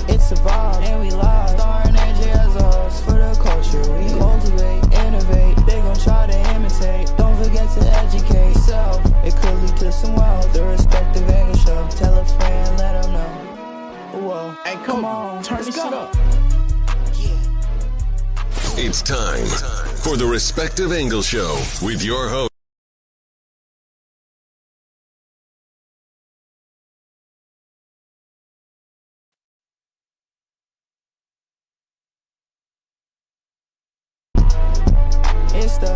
it's a vibe, and we live. Starring AJ as a host for the culture. We cultivate, innovate, they gon' try to imitate. Don't forget to educate yourself, it could lead to some wealth. The Respective Angle Show, tell a friend, let them know. Whoa, hey, come on, turn this shit up. It's time for the Respective Angle Show with your host. It's the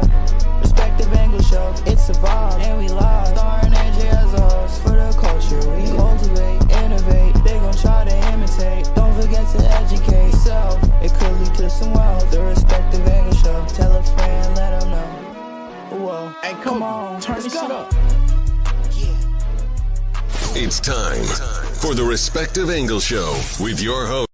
Respective Angle Show, it's a vibe, and we live. Starring AJ as a host for the culture. We cultivate, innovate, they gon' try to imitate. Don't forget to educate yourself, it could lead to some wealth. The Respective Angle Show, tell a friend, let them know. Whoa, hey, come on, turn this shit up. It's time for the Respective Angle Show with your host.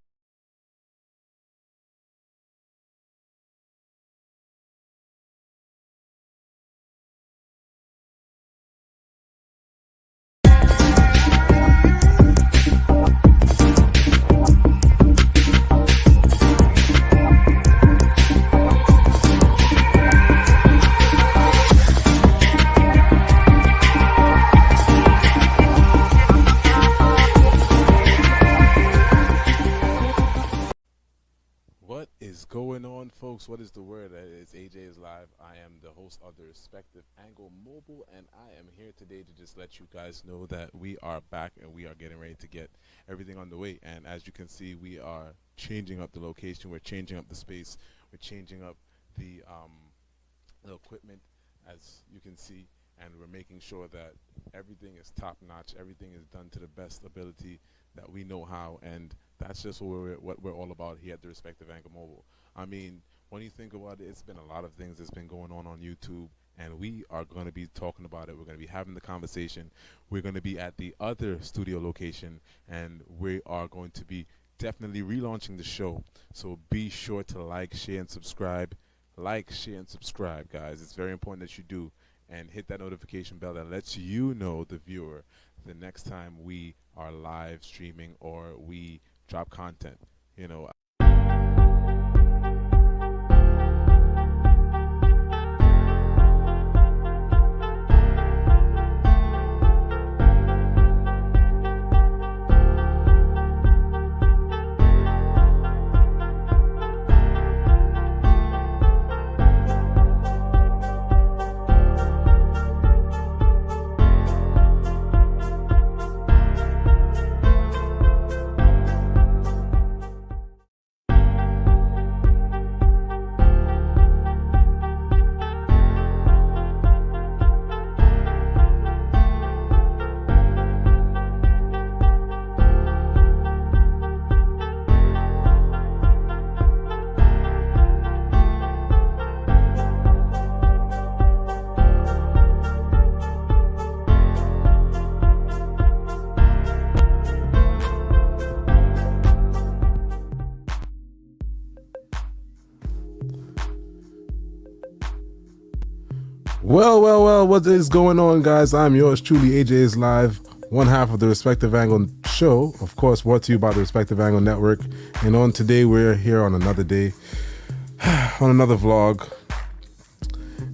Going on, folks? What is the word? It's AJ is live. I am the host of the Respective Angle Mobile, and I am here today to just let you guys know that we are back and we are getting ready to get everything on the way. And as you can see, we are changing up the location, we're changing up the space, we're changing up the equipment, as you can see, and we're making sure that everything is top notch, everything is done to the best ability that we know how, and that's just what we're all about here at the Respective Angle Mobile. I mean, when you think about it, it's been a lot of things that's been going on YouTube, and we are going to be talking about it. We're going to be having the conversation. We're going to be at the other studio location, and we are going to be definitely relaunching the show. So be sure to like, share, and subscribe. Like, share, and subscribe, guys. It's very important that you do. And hit that notification bell that lets you know, the viewer, the next time we are live streaming or we drop content. You know, Well, what is going on, guys? I'm yours truly, AJ is live, one half of the Respective Angle Show, of course, brought to you by the Respective Angle Network. And on today, we're here on another day, on another vlog.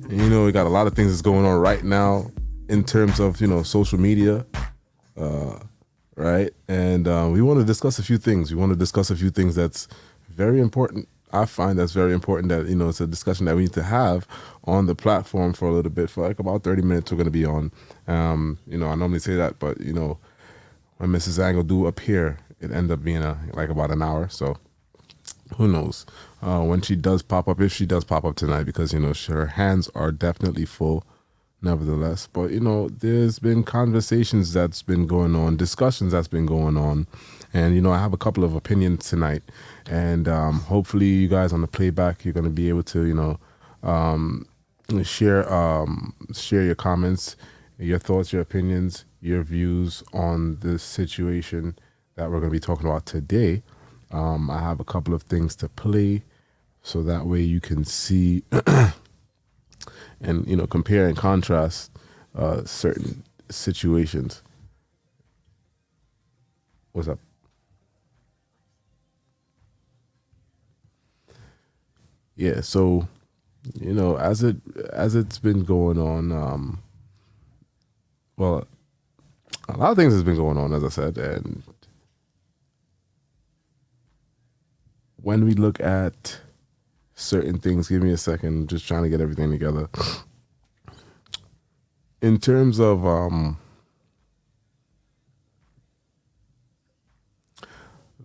And, you know, we got a lot of things that's going on right now in terms of, you know, social media, right? And we want to discuss a few things. We want to discuss a few things that's very important. I find that's very important that, you know, it's a discussion that we need to have on the platform for a little bit. For like about 30 minutes, we're going to be on. You know, I normally say that, but, you know, when Mrs. Angle do appear, it end up being like about an hour. So who knows when she does pop up, if she does pop up tonight, because, you know, her hands are definitely full nevertheless. But, you know, there's been conversations that's been going on, discussions that's been going on. And, you know, I have a couple of opinions tonight. And hopefully you guys on the playback, you're going to be able to, you know, share your comments, your thoughts, your opinions, your views on this situation that we're going to be talking about today. I have a couple of things to play so that way you can see and, you know, compare and contrast certain situations. What's up? yeah, so as it's been going on, well, a lot of things has been going on, as I said, and when we look at certain things, give me a second, just trying to get everything together. In terms of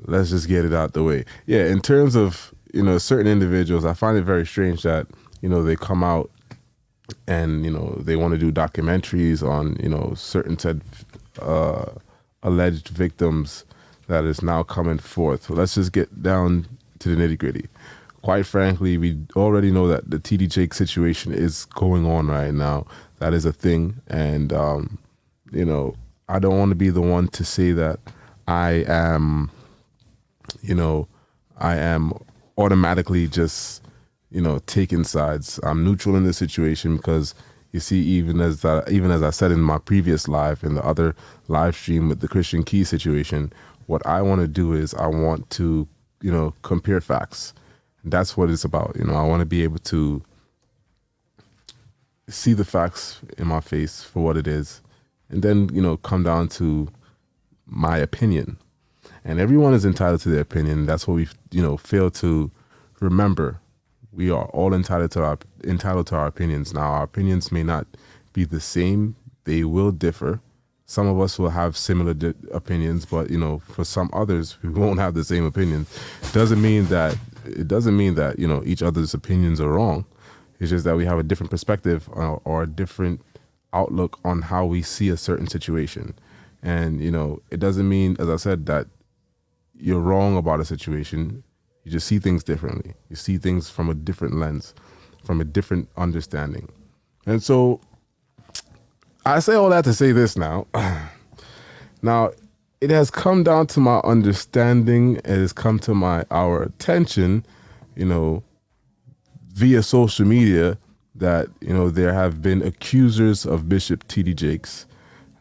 let's just get it out the way. Yeah, in terms of certain individuals, I find it very strange that they come out and they want to do documentaries on certain said alleged victims that is now coming forth. So let's just get down to the nitty gritty. Quite frankly, we already know that the TD Jake situation is going on right now. That is a thing, and I don't want to be the one to say that I am automatically just taking sides. I'm neutral in this situation because you see, even as I said in my previous live, in the other live stream with the Christian Key situation, what I want to do is I want to compare facts. That's what it's about. I want to be able to see the facts in my face for what it is, and then come down to my opinion. And everyone is entitled to their opinion. That's what we fail to remember. We are all entitled to our opinions. Now, our opinions may not be the same. They will differ. Some of us will have similar opinions, but for some others, we won't have the same opinions. It doesn't mean that each other's opinions are wrong. It's just that we have a different perspective or a different outlook on how we see a certain situation. And it doesn't mean, as I said, that you're wrong about a situation. You just see things differently. You see things from a different lens, from a different understanding. And so I say all that to say this now. Now, it has come down to my understanding. It has come to our attention, via social media that, there have been accusers of Bishop T.D. Jakes.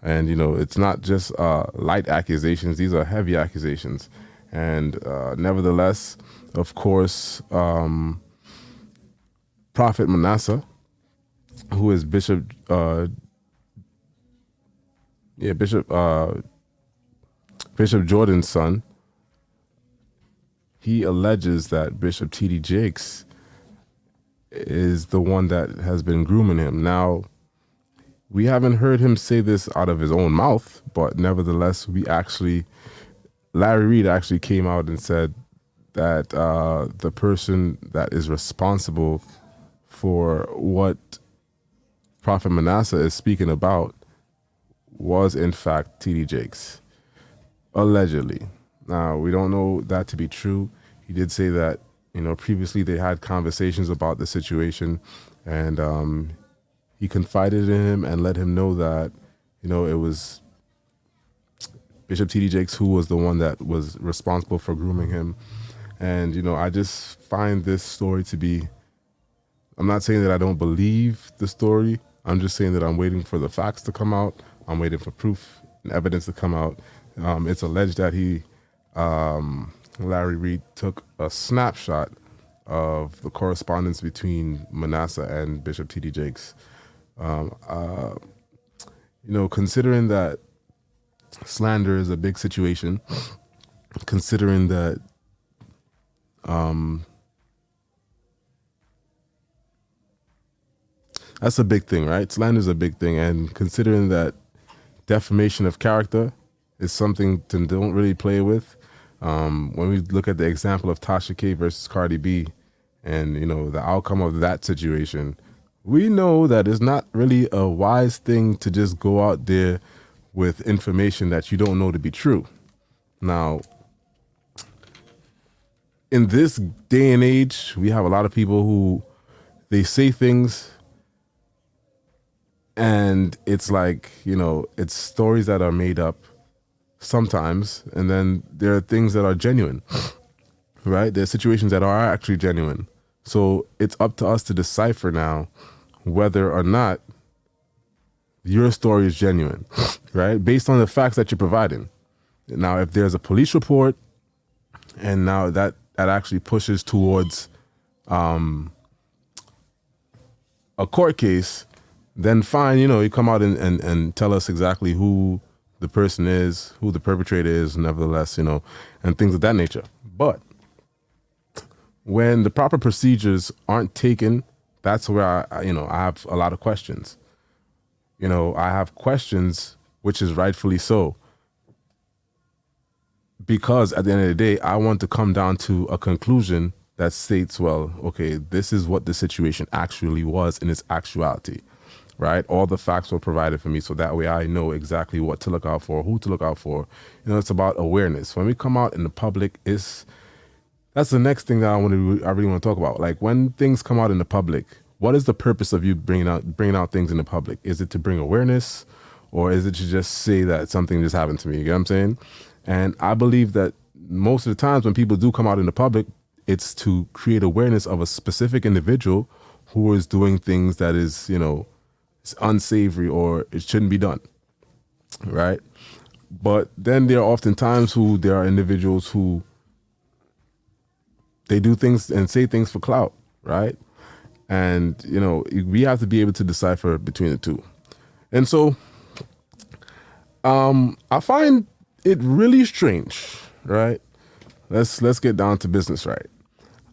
And, it's not just light accusations. These are heavy accusations. And nevertheless, of course, Prophet Manasseh, who is Bishop Jordan's son, he alleges that Bishop T.D. Jakes is the one that has been grooming him. Now, we haven't heard him say this out of his own mouth, but nevertheless, Larry Reed actually came out and said that the person that is responsible for what Prophet Manasseh is speaking about was in fact T.D. Jakes, allegedly. Now, we don't know that to be true. He did say that, previously they had conversations about the situation, and he confided in him and let him know that, it was Bishop T.D. Jakes who was the one that was responsible for grooming him. And, I just find this story to be, I'm not saying that I don't believe the story. I'm just saying that I'm waiting for the facts to come out. I'm waiting for proof and evidence to come out. It's alleged that Larry Reed took a snapshot of the correspondence between Manasseh and Bishop T.D. Jakes. Considering that slander is a big situation, considering that that's a big thing, right? Slander is a big thing, and considering that defamation of character is something to don't really play with. When we look at the example of Tasha K versus Cardi B, and the outcome of that situation, we know that it's not really a wise thing to just go out there with information that you don't know to be true. Now, in this day and age, we have a lot of people who they say things and it's like, it's stories that are made up sometimes, and then there are things that are genuine, right? There are situations that are actually genuine. So it's up to us to decipher now whether or not your story is genuine, right? Based on the facts that you're providing. Now, if there's a police report and now that actually pushes towards a court case, then fine, you come out and tell us exactly who the person is, who the perpetrator is, nevertheless, and things of that nature. But when the proper procedures aren't taken, that's where I have a lot of questions. I have questions, which is rightfully so. Because at the end of the day, I want to come down to a conclusion that states, well, okay, this is what the situation actually was in its actuality, right? All the facts were provided for me, so that way I know exactly what to look out for, who to look out for. It's about awareness. When we come out in the public, that's the next thing that I really want to talk about. Like, when things come out in the public, what is the purpose of you bringing out things in the public? Is it to bring awareness, or is it to just say that something just happened to me? You get what I'm saying? And I believe that most of the times when people do come out in the public, it's to create awareness of a specific individual who is doing things that is, it's unsavory or it shouldn't be done, right? But then there are often times there are individuals who they do things and say things for clout, right? And, we have to be able to decipher between the two. And so I find it really strange, right? Let's get down to business, right?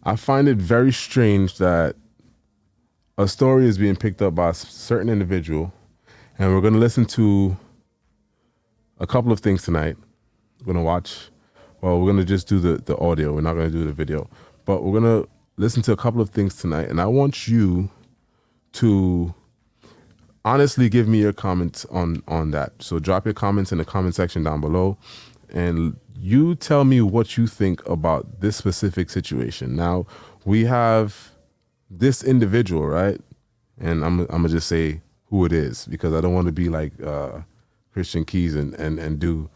I find it very strange that a story is being picked up by a certain individual, and we're going to listen to a couple of things tonight. We're going to just do the audio. We're not going to do the video, but we're going to listen to a couple of things tonight, and I want you to honestly give me your comments on that. So drop your comments in the comment section down below, and you tell me what you think about this specific situation. Now, we have this individual, right? And I'm gonna just say who it is, because I don't want to be like Christian Keys and do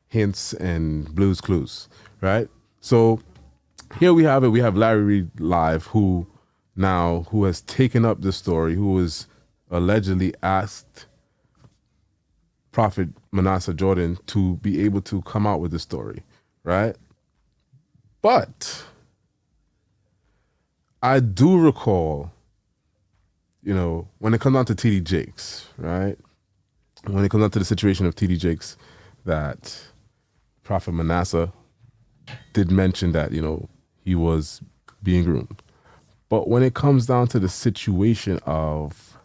hints and Blue's Clues, right? So here we have it. We have Larry Reed Live, who has taken up the story, who was allegedly asked Prophet Manasseh Jordan to be able to come out with the story, right? But I do recall, when it comes down to TD Jakes, right? When it comes down to the situation of TD Jakes, that Prophet Manasseh did mention that, he was being groomed. But when it comes down to the situation of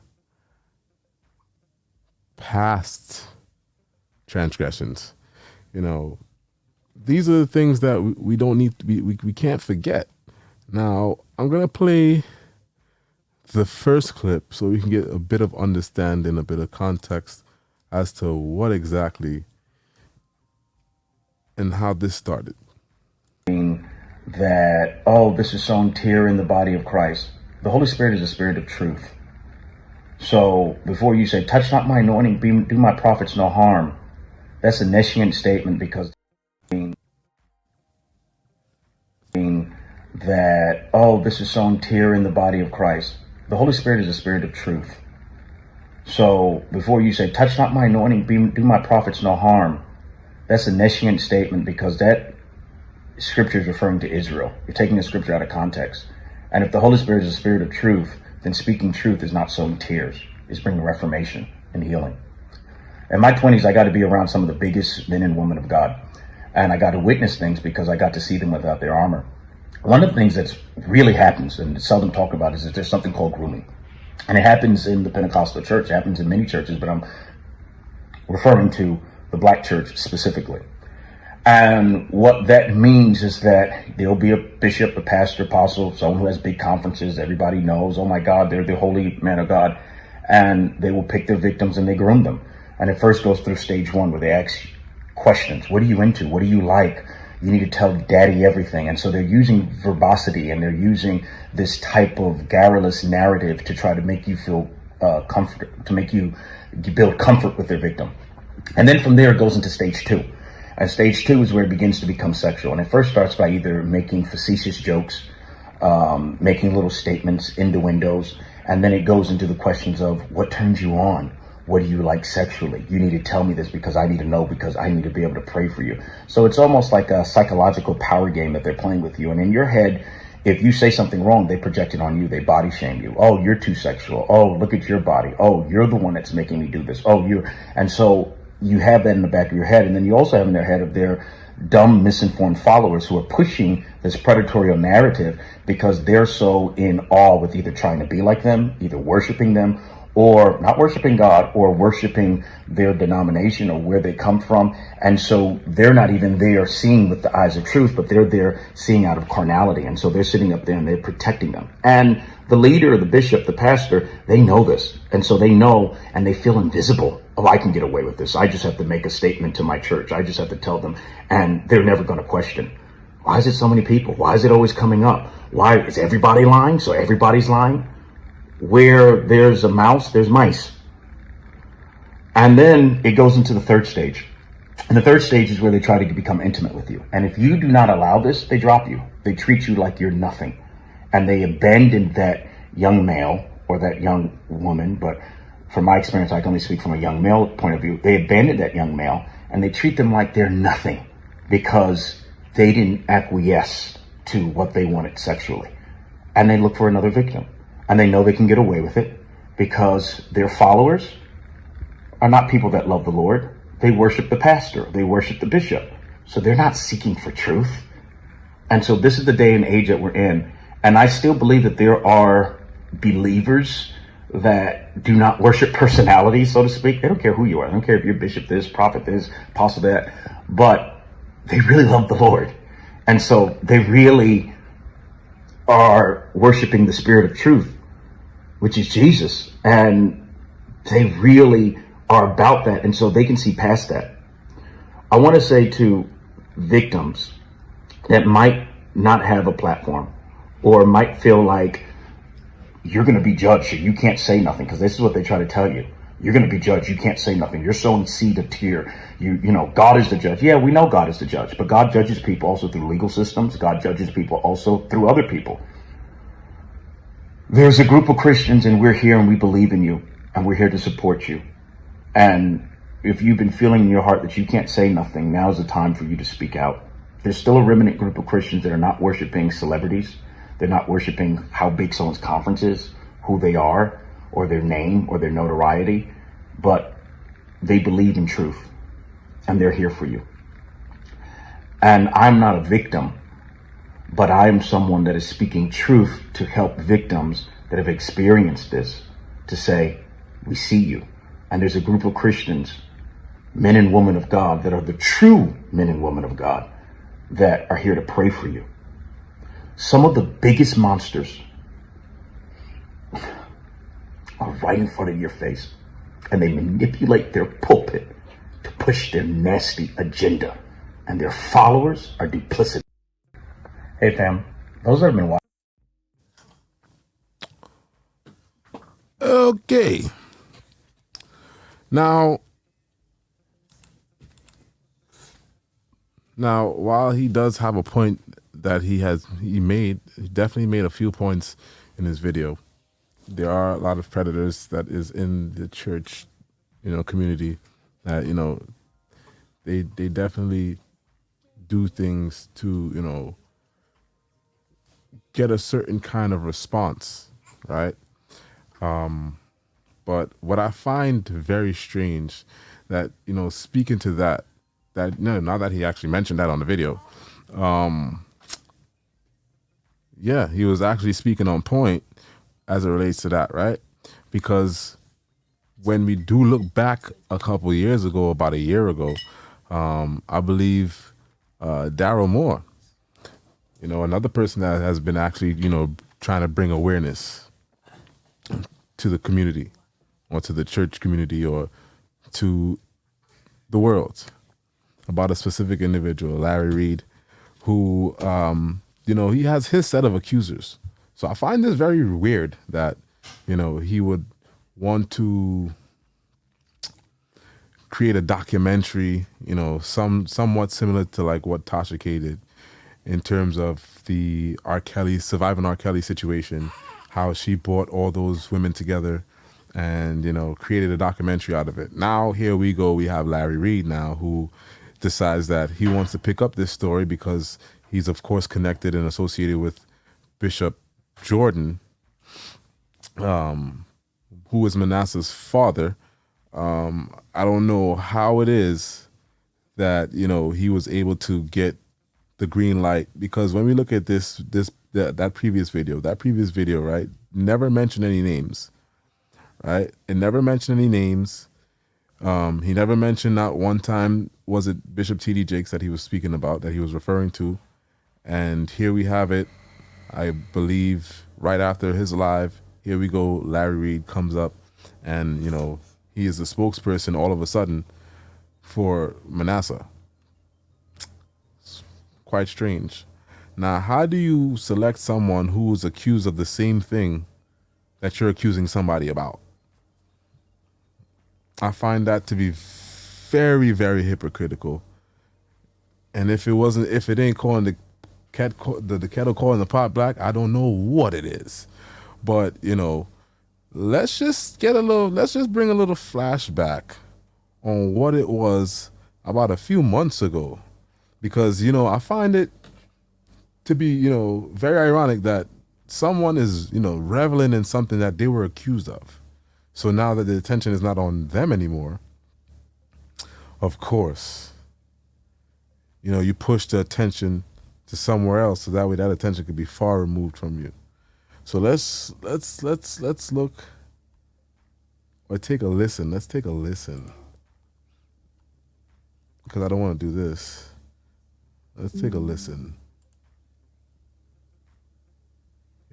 past transgressions, these are the things that we don't need to be, we can't forget. Now, I'm going to play the first clip so we can get a bit of understanding, a bit of context as to what exactly and how this started. That, this is sown tear in the body of Christ. The Holy Spirit is a spirit of truth. So before you say, touch not my anointing, do my prophets no harm, that's a nescient statement, because that, this is sown tear in the body of Christ. The Holy Spirit is a spirit of truth. So before you say, touch not my anointing, do my prophets no harm, that's a nescient statement, because that scripture is referring to Israel. You're taking the scripture out of context. And if the Holy Spirit is a spirit of truth, then speaking truth is not sowing tears. It's bringing reformation and healing. In my 20s, I got to be around some of the biggest men and women of God. And I got to witness things because I got to see them without their armor. One of the things that's really happens, and it's seldom talked about, is that there's something called grooming. And it happens in the Pentecostal church. It happens in many churches, but I'm referring to the black church specifically. And what that means is that there'll be a bishop, a pastor, apostle, someone who has big conferences. Everybody knows, oh my God, they're the holy man of God. And they will pick their victims and they groom them. And it first goes through stage one, where they ask questions. What are you into? What do you like? You need to tell daddy everything. And so they're using verbosity, and they're using this type of garrulous narrative to try to make you feel comfort, to make you build comfort with their victim. And then from there, it goes into stage two. And stage two is where it begins to become sexual. And it first starts by either making facetious jokes, making little statements, innuendos, and then it goes into the questions of, what turns you on? What do you like sexually? You need to tell me this because I need to know, because I need to be able to pray for you. So it's almost like a psychological power game that they're playing with you. And in your head, if you say something wrong, they project it on you. They body shame you. Oh, you're too sexual. Oh, look at your body. Oh, you're the one that's making me do this. Oh, and so you have that in the back of your head. And then you also have in their head of their dumb, misinformed followers who are pushing this predatory narrative because they're so in awe with either trying to be like them, either worshiping them, or not worshiping God, or worshiping their denomination or where they come from. And so they're not even there seeing with the eyes of truth, but they're there seeing out of carnality. And so they're sitting up there and they're protecting them. And the leader, the bishop, the pastor, they know this. And so they know and they feel invisible. Oh, I can get away with this. I just have to make a statement to my church. I just have to tell them. And they're never going to question. Why is it so many people? Why is it always coming up? Why is everybody lying? So everybody's lying? Where there's a mouse, there's mice. And then it goes into the third stage. And the third stage is where they try to become intimate with you. And if you do not allow this, they drop you. They treat you like you're nothing. And they abandon that young male or that young woman. But from my experience, I can only speak from a young male point of view. They abandon that young male and they treat them like they're nothing because they didn't acquiesce to what they wanted sexually. And they look for another victim. And they know they can get away with it because their followers are not people that love the Lord. They worship the pastor. They worship the bishop. So they're not seeking for truth. And so this is the day and age that we're in. And I still believe that there are believers that do not worship personalities, so to speak. They don't care who you are. They don't care if you're bishop this, prophet this, apostle that. But they really love the Lord. And so they really are worshiping the spirit of truth, which is Jesus. And they really are about that. And so they can see past that. I want to say to victims that might not have a platform or might feel like you're going to be judged, so you can't say nothing, because this is what they try to tell you. You're going to be judged. You can't say nothing. You're sowing seed of tear. You know, God is the judge. Yeah, we know God is the judge, but God judges people also through legal systems. God judges people also through other people. There's a group of Christians and we're here and we believe in you and we're here to support you. And if you've been feeling in your heart that you can't say nothing, now is the time for you to speak out. There's still a remnant group of Christians that are not worshiping celebrities. They're not worshiping how big someone's conference is, who they are, or their name, or their notoriety, but they believe in truth, and they're here for you. And I'm not a victim, but I am someone that is speaking truth to help victims that have experienced this, to say, we see you. And there's a group of Christians, men and women of God, that are the true men and women of God, that are here to pray for you. Some of the biggest monsters are right in front of your face, and they manipulate their pulpit to push their nasty agenda, and their followers are duplicitous. Hey fam, those that have been watching. Okay. Now, while he does have a point that he definitely made a few points in his video. There are a lot of predators that is in the church, community that, they definitely do things to, get a certain kind of response, right? But what I find very strange that, speaking to that now that he actually mentioned that on the video, yeah, he was actually speaking on point as it relates to that, right? Because when we do look back a couple years ago, about a year ago, I believe Daryl Moore, another person that has been actually, trying to bring awareness to the community or to the church community or to the world about a specific individual, Larry Reed, who, he has his set of accusers. So I find this very weird that, he would want to create a documentary, somewhat similar to like what Tasha K did in terms of the surviving R. Kelly situation, how she brought all those women together and, created a documentary out of it. Now, here we go. We have Larry Reed now who decides that he wants to pick up this story because he's, of course, connected and associated with Bishop Jordan, who was Manasseh's father. I don't know how it is that, you know, he was able to get the green light, because when we look at that previous video, right, never mentioned any names, right? It never mentioned any names. He never mentioned, not one time was it Bishop T.D. Jakes that he was speaking about, that he was referring to. And here we have it, I believe, right after his live. Here we go, Larry Reed comes up, and, you know, he is the spokesperson all of a sudden for Manasseh. It's quite strange. Now, how do you select someone who is accused of the same thing that you're accusing somebody about? I find that to be very, very hypocritical. And if it ain't calling the kettle calling the pot black, I don't know what it is. But, you know, let's just bring a little flashback on what it was about a few months ago. Because, you know, I find it to be, you know, very ironic that someone is, you know, reveling in something that they were accused of. So now that the attention is not on them anymore, of course, you know, you push the attention to somewhere else, so that way that attention could be far removed from you. So let's look, or take a listen. Let's take a listen, because I don't want to do this. Let's take a listen.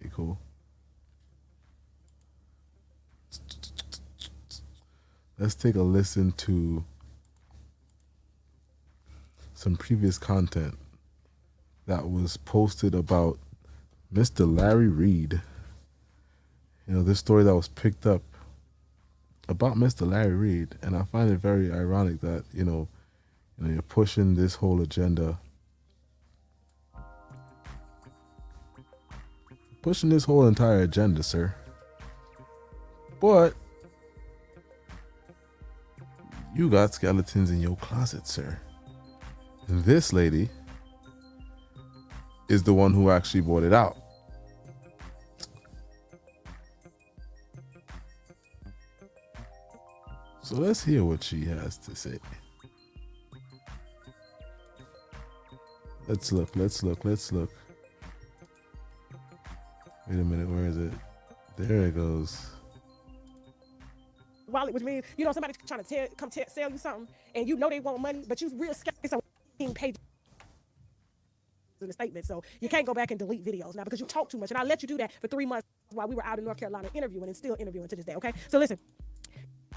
Okay, cool. Let's take a listen to some previous content that was posted about Mr. Larry Reed. You know, this story that was picked up about Mr. Larry Reed. And I find it very ironic that, you know, you're pushing this whole agenda, pushing this whole entire agenda, sir. But you got skeletons in your closet, sir. And this lady is the one who actually brought it out. So let's hear what she has to say. Let's look. Wait a minute, where is it? There it goes. Wallet, which means, you know, somebody's trying to sell you something, and you know they want money, but you real skeptical on pages in the statement, so you can't go back and delete videos now because you talk too much, and I let you do that for 3 months while we were out in North Carolina interviewing, and still interviewing to this day. Okay, so listen.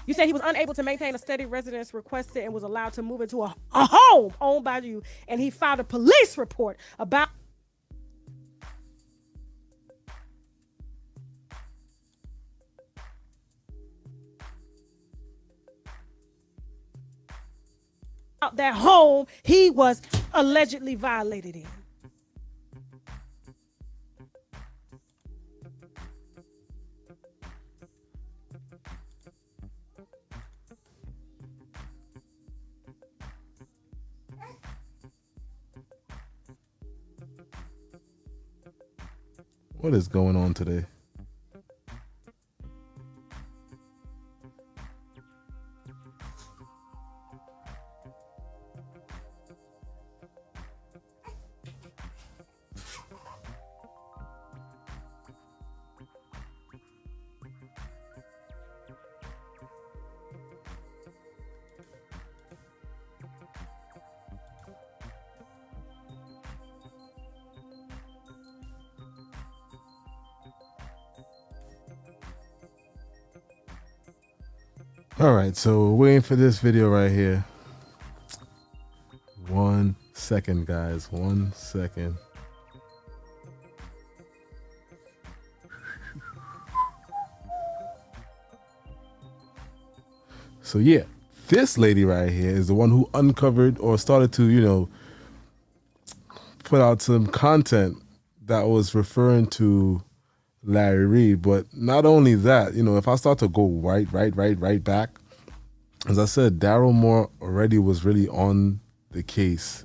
You said he was unable to maintain a steady residence, requested and was allowed to move into a home owned by you, and he filed a police report about that home he was allegedly violated in. What is going on today? All right, so waiting for this video right here. 1 second, guys. 1 second. So yeah, this lady right here is the one who uncovered or started to, you know, put out some content that was referring to Larry Reed. But not only that, you know, if I start to go right back, as I said, Daryl Moore already was really on the case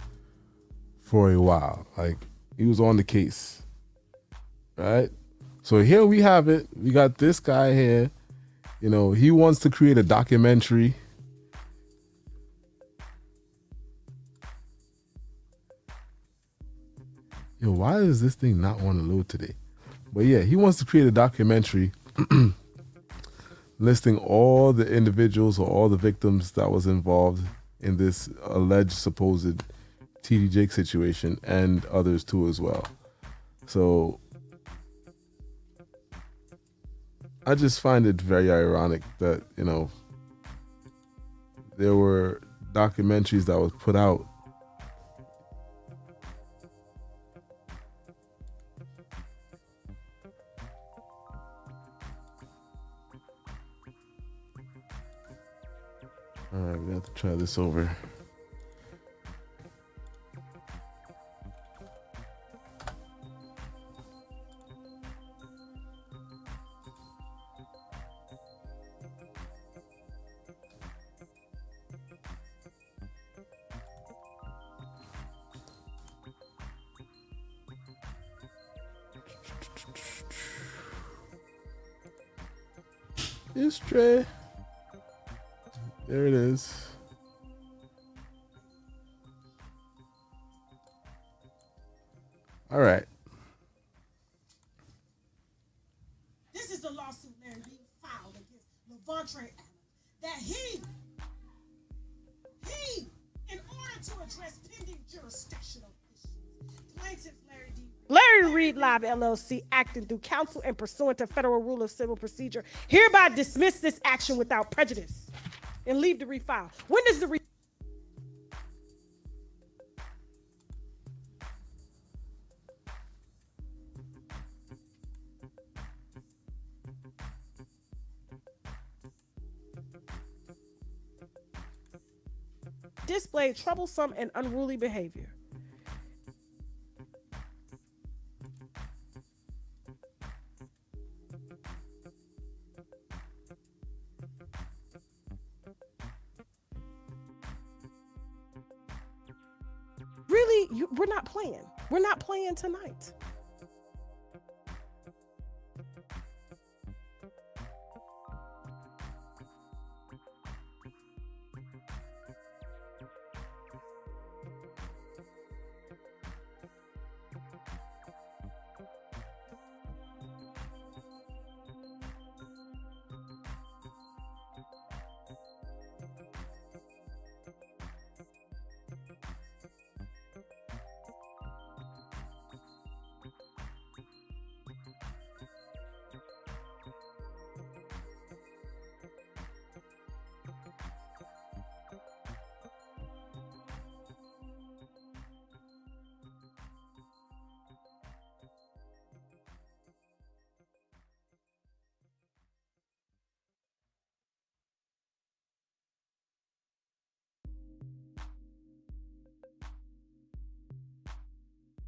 for a while. Like, he was on the case. right? So here we have it. We got this guy here. You know, he wants to create a documentary. Yo, why does this thing not want to load today? But yeah, he wants to create a documentary listing all the individuals or all the victims that was involved in this alleged supposed TD Jakes situation, and others too as well. So I just find it very ironic that, you know, there were documentaries that was put out All right, we have to try this over. It's Trey. There it is. All right. This is the lawsuit Larry Reed filed against Levontre Adams that he, in order to address pending jurisdictional issues, plaintiff Larry Reed Live LLC, acting through counsel and pursuant to Federal Rule of Civil Procedure, hereby dismiss this action without prejudice and leave to refile. When does the display troublesome and unruly behavior? Really, we're not playing. We're not playing tonight.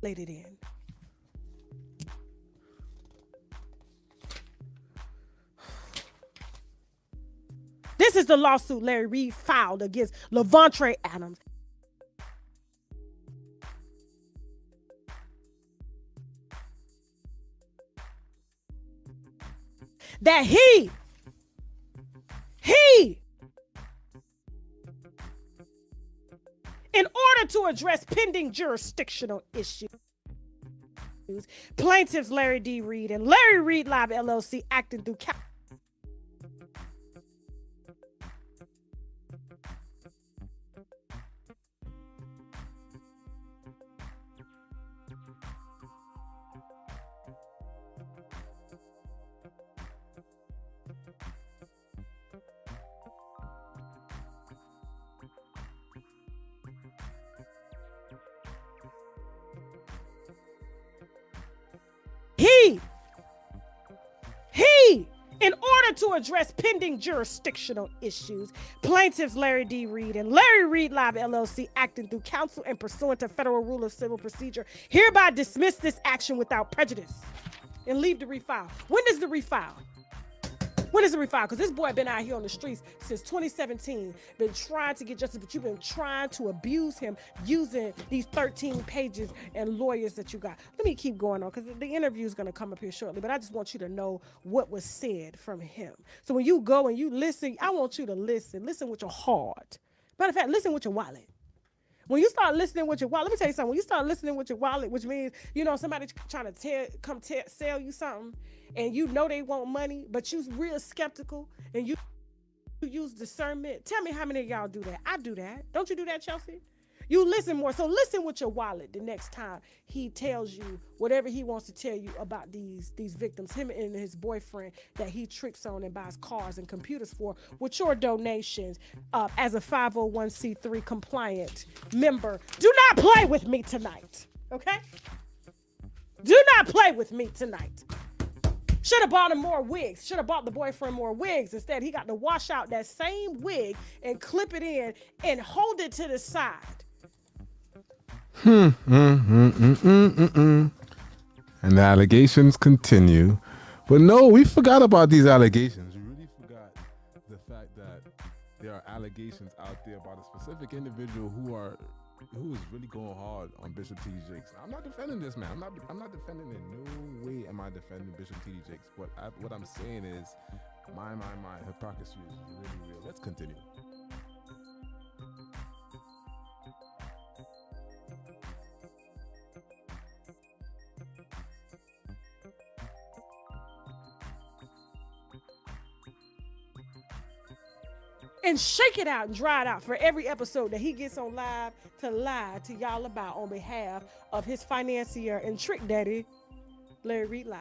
Laid it in. This is the lawsuit Larry Reed filed against Levontre Adams. That he, in order to address pending jurisdictional issues, plaintiffs Larry D. Reed and Larry Reed Live LLC, acting through in order to address pending jurisdictional issues, plaintiffs Larry D. Reed and Larry Reed Live LLC, acting through counsel and pursuant to Federal Rule of Civil Procedure, hereby dismiss this action without prejudice and leave to refile. When does the refile? When is it refiled? Because this boy been out here on the streets since 2017, been trying to get justice, but you've been trying to abuse him using these 13 pages and lawyers that you got. Let me keep going on because the interview is going to come up here shortly, but I just want you to know what was said from him. So when you go and you listen, I want you to listen. Listen with your heart. Matter of fact, listen with your wallet. When you start listening with your wallet, let me tell you something. When you start listening with your wallet, which means, somebody trying to sell you something, and they want money, but you real skeptical, and you use discernment. Tell me how many of y'all do that. I do that. Don't you do that, Chelsea? You listen more. So listen with your wallet the next time he tells you whatever he wants to tell you about these victims, him and his boyfriend that he tricks on and buys cars and computers for with your donations as a 501c3 compliant member. Do not play with me tonight, okay? Do not play with me tonight. Should have bought him more wigs. Should have bought the boyfriend more wigs. Instead, he got to wash out that same wig and clip it in and hold it to the side. And the allegations continue. But no, we forgot about these allegations. We really forgot the fact that there are allegations out there about a specific individual who is really going hard on Bishop T.D. Jakes. I'm not defending this man. I'm not defending it. No way am I defending Bishop T.D. Jakes. But what I'm saying is, my hypocrisy is really real. Let's continue. And shake it out and dry it out for every episode that he gets on live to lie to y'all about on behalf of his financier and trick daddy, Larry Reed Live.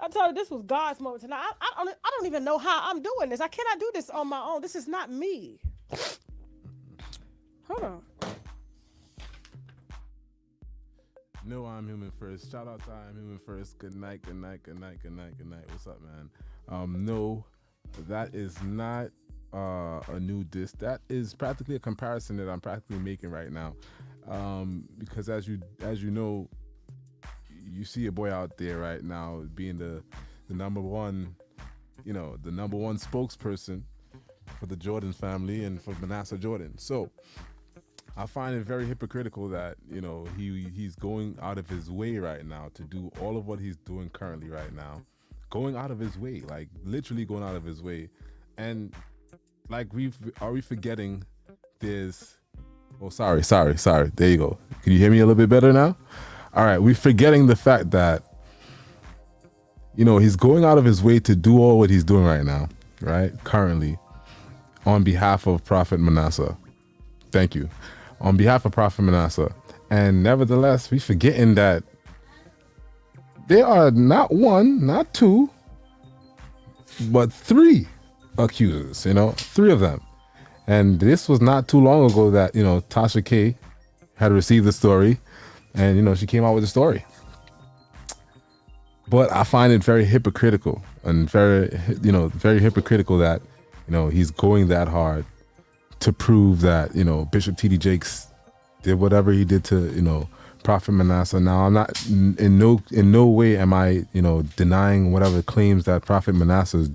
I told you this was God's moment tonight. I don't even know how I'm doing this. I cannot do this on my own. This is not me. Hold on. No, I'm Human First. Shout out to I'm Human First. Good night, good night, good night, good night, good night. What's up, man? No, that is not a new diss. That is practically a comparison that I'm practically making right now. Because as you know, you see a boy out there right now being the number one, the number one spokesperson for the Jordan family and for Manasseh Jordan. So I find it very hypocritical that, he's going out of his way right now to do all of what he's doing currently right now. Going out of his way, like literally going out of his way. And like, are we forgetting there's, sorry. There you go. Can you hear me a little bit better now? All right. We're forgetting the fact that, he's going out of his way to do all what he's doing right now, right? Currently on behalf of Prophet Manasseh. Thank you. On behalf of Prophet Manasseh. And nevertheless, we forgetting that there are not one, not two, but three accusers, 3 of them. And this was not too long ago that, Tasha K had received the story and, she came out with the story. But I find it very hypocritical and very hypocritical that, he's going that hard to prove that, Bishop T.D. Jakes did whatever he did to, Prophet Manasseh. Now, I'm not, in no way am I, denying whatever claims that Prophet Manasseh is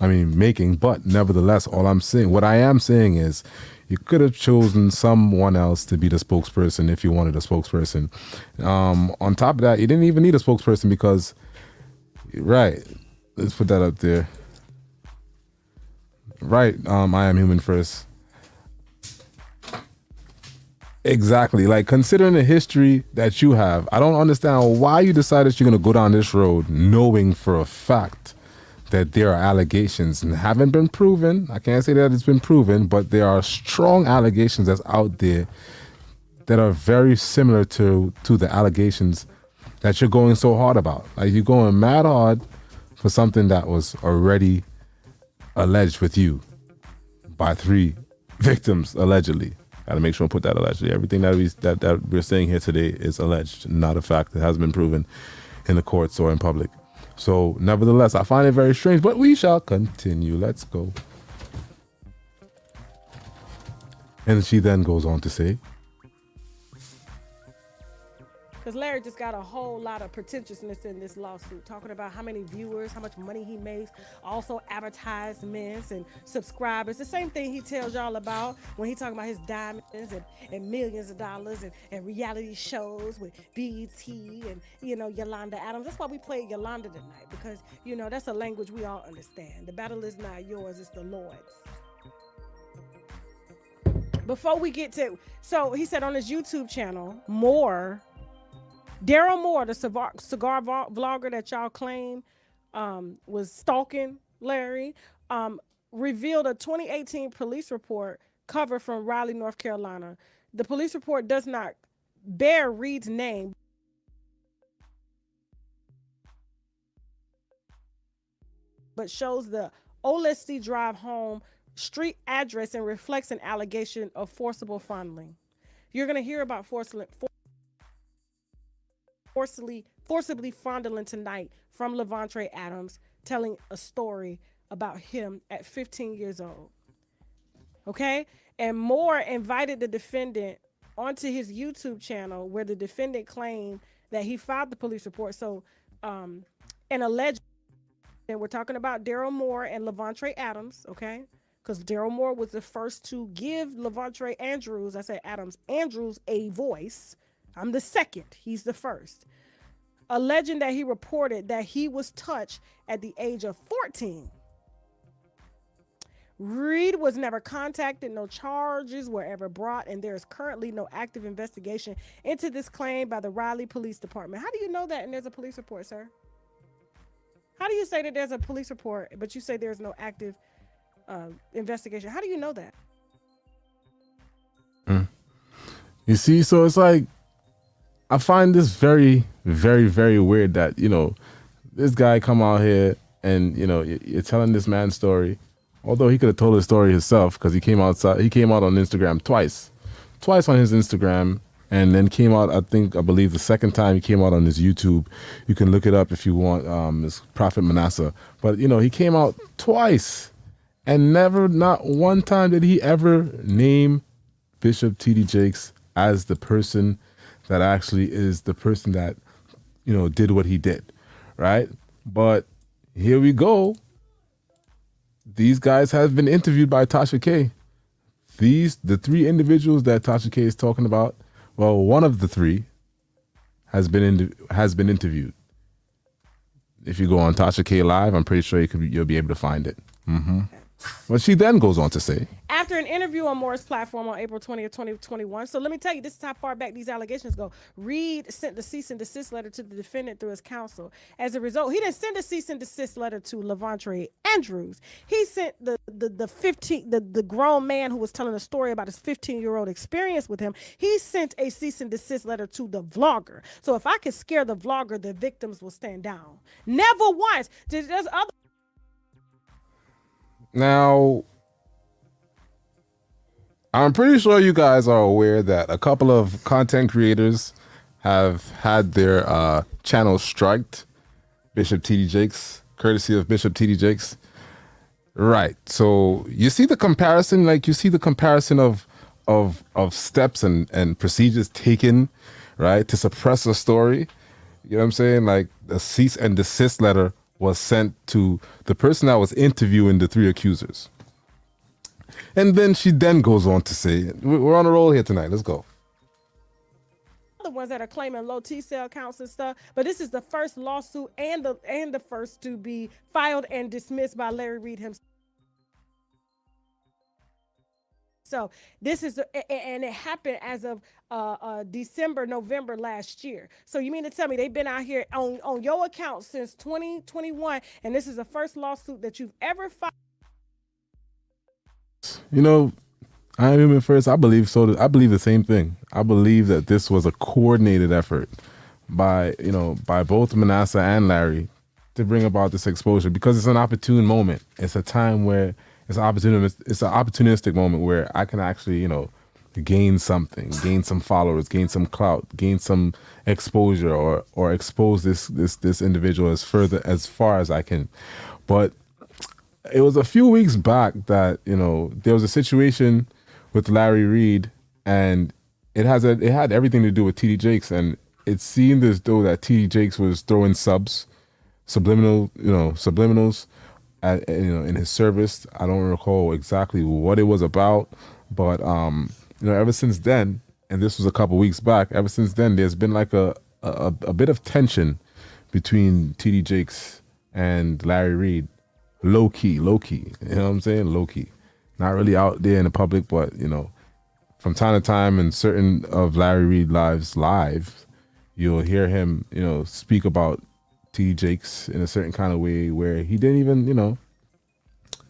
making, but nevertheless, what I am saying is you could have chosen someone else to be the spokesperson if you wanted a spokesperson. On top of that, you didn't even need a spokesperson because, right, let's put that up there. Right, I am Human First. Exactly. Like, considering the history that you have, I don't understand why you decided you're going to go down this road knowing for a fact that there are allegations and haven't been proven. I can't say that it's been proven, but there are strong allegations that's out there that are very similar to the allegations that you're going so hard about. Like, you're going mad hard for something that was already alleged with you by 3 victims, allegedly. Got to make sure I put that allegedly. Everything that we're saying here today is alleged, not a fact. It hasn't been proven in the courts or in public. So, nevertheless, I find it very strange, but we shall continue. Let's go. And she then goes on to say, Because Larry just got a whole lot of pretentiousness in this lawsuit, talking about how many viewers, how much money he makes, also advertisements and subscribers. The same thing he tells y'all about when he talking about his diamonds and millions of dollars and reality shows with BET and, you know, Yolanda Adams. That's why we played Yolanda tonight, because, you know, that's a language we all understand. The battle is not yours, it's the Lord's. Before we get to, so he said on his YouTube channel, Daryl Moore, the cigar vlogger that y'all claim was stalking Larry, revealed a 2018 police report cover from Raleigh, North Carolina. The police report does not bear Reed's name, but shows the Olesti Drive home street address and reflects an allegation of forcible fondling. You're going to hear about forcibly fondling tonight from Levontre Adams, telling a story about him at 15 years old. Okay? And Moore invited the defendant onto his YouTube channel, where the defendant claimed that he filed the police report. So, and alleged, and we're talking about Daryl Moore and Levontre Adams, okay? Because Daryl Moore was the first to give Levontre Andrews a voice. I'm the second. He's the first. Alleging that he reported that he was touched at the age of 14. Reed was never contacted. No charges were ever brought, and there is currently no active investigation into this claim by the Raleigh Police Department. How do you know that and there's a police report, sir? How do you say that there's a police report, but you say there's no active investigation? How do you know that? You see, so it's like, I find this very, very, very weird that, you know, this guy come out here and, you know, you're telling this man's story, although he could have told his story himself, because he came out on Instagram twice on his Instagram, and then came out, I believe the second time he came out on his YouTube. You can look it up if you want, it's Prophet Manasseh. But, you know, he came out twice, and not one time did he ever name Bishop T.D. Jakes as the person that actually is the person that, you know, did what he did, right? But here we go. These guys have been interviewed by Tasha K. The three individuals that Tasha K is talking about, well, one of the three has been interviewed. If you go on Tasha K Live, I'm pretty sure you'll be able to find it. But she then goes on to say, after an interview on Moore's platform on April 20th, 2021. So let me tell you, this is how far back these allegations go. Reed sent the cease and desist letter to the defendant through his counsel. As a result, he didn't send a cease and desist letter to Levontre Andrews. He sent the grown man who was telling a story about his 15-year-old experience with him. He sent a cease and desist letter to the vlogger. So if I could scare the vlogger, the victims will stand down. Never once. There's other. Now, I'm pretty sure you guys are aware that a couple of content creators have had their channels striked. Bishop T.D. Jakes, courtesy of Bishop T.D. Jakes. Right. So you see the comparison, of steps and procedures taken, right, to suppress a story. You know what I'm saying? Like, a cease and desist letter was sent to the person that was interviewing the three accusers. And then she then goes on to say, we're on a roll here tonight. Let's go. The ones that are claiming low T-cell counts and stuff, but this is the first lawsuit and the first to be filed and dismissed by Larry Reed himself. So this is, and it happened as of December, November last year. So you mean to tell me they've been out here on your account since 2021, and this is the first lawsuit that you've ever filed? You know, I am human first. I believe so. I believe the same thing. I believe that this was a coordinated effort by both Manasseh and Larry to bring about this exposure, because it's an opportune moment. It's a time where it's an opportunistic moment where I can actually, gain something, gain some followers, gain some clout, gain some exposure, or expose this individual as far as I can. But it was a few weeks back that, there was a situation with Larry Reed, and it had everything to do with T.D. Jakes, and it seemed as though that TD Jakes was throwing subliminals in his service. I don't recall exactly what it was about, but ever since then, and this was a couple weeks back, ever since then, there's been like a bit of tension between TD Jakes and Larry Reid. Low key. You know what I'm saying? Low key. Not really out there in the public, but from time to time in certain of Larry Reid live, you'll hear him, speak about TD Jakes in a certain kind of way where he didn't even,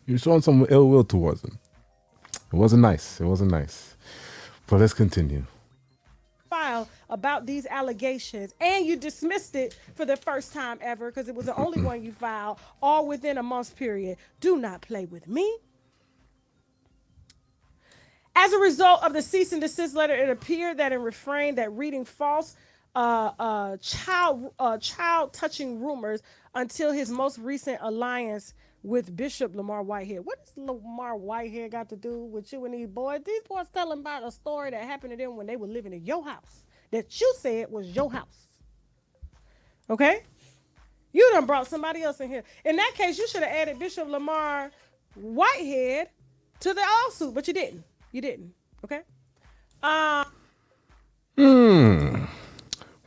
he was showing some ill will towards him. It wasn't nice. But let's continue. File about these allegations, and you dismissed it for the first time ever because it was the only one you filed, all within a month's period. Do not play with me. As a result of the cease and desist letter, it appeared that in refrain that reading false child touching rumors until his most recent alliance with Bishop Lamar Whitehead. What does Lamar Whitehead got to do with you and these boys? These boys telling about a story that happened to them when they were living in your house that you said was your house. Okay? You done brought somebody else in here. In that case, you should have added Bishop Lamar Whitehead to the lawsuit, but you didn't. Okay?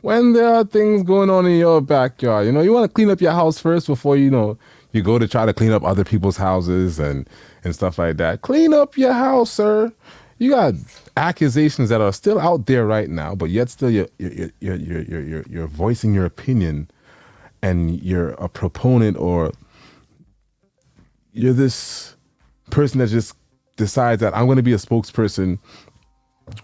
When there are things going on in your backyard, you want to clean up your house first before you go to try to clean up other people's houses and stuff like that. Clean up your house, sir. You got accusations that are still out there right now, but yet still you're voicing your opinion, and you're a proponent, or you're this person that just decides that I'm going to be a spokesperson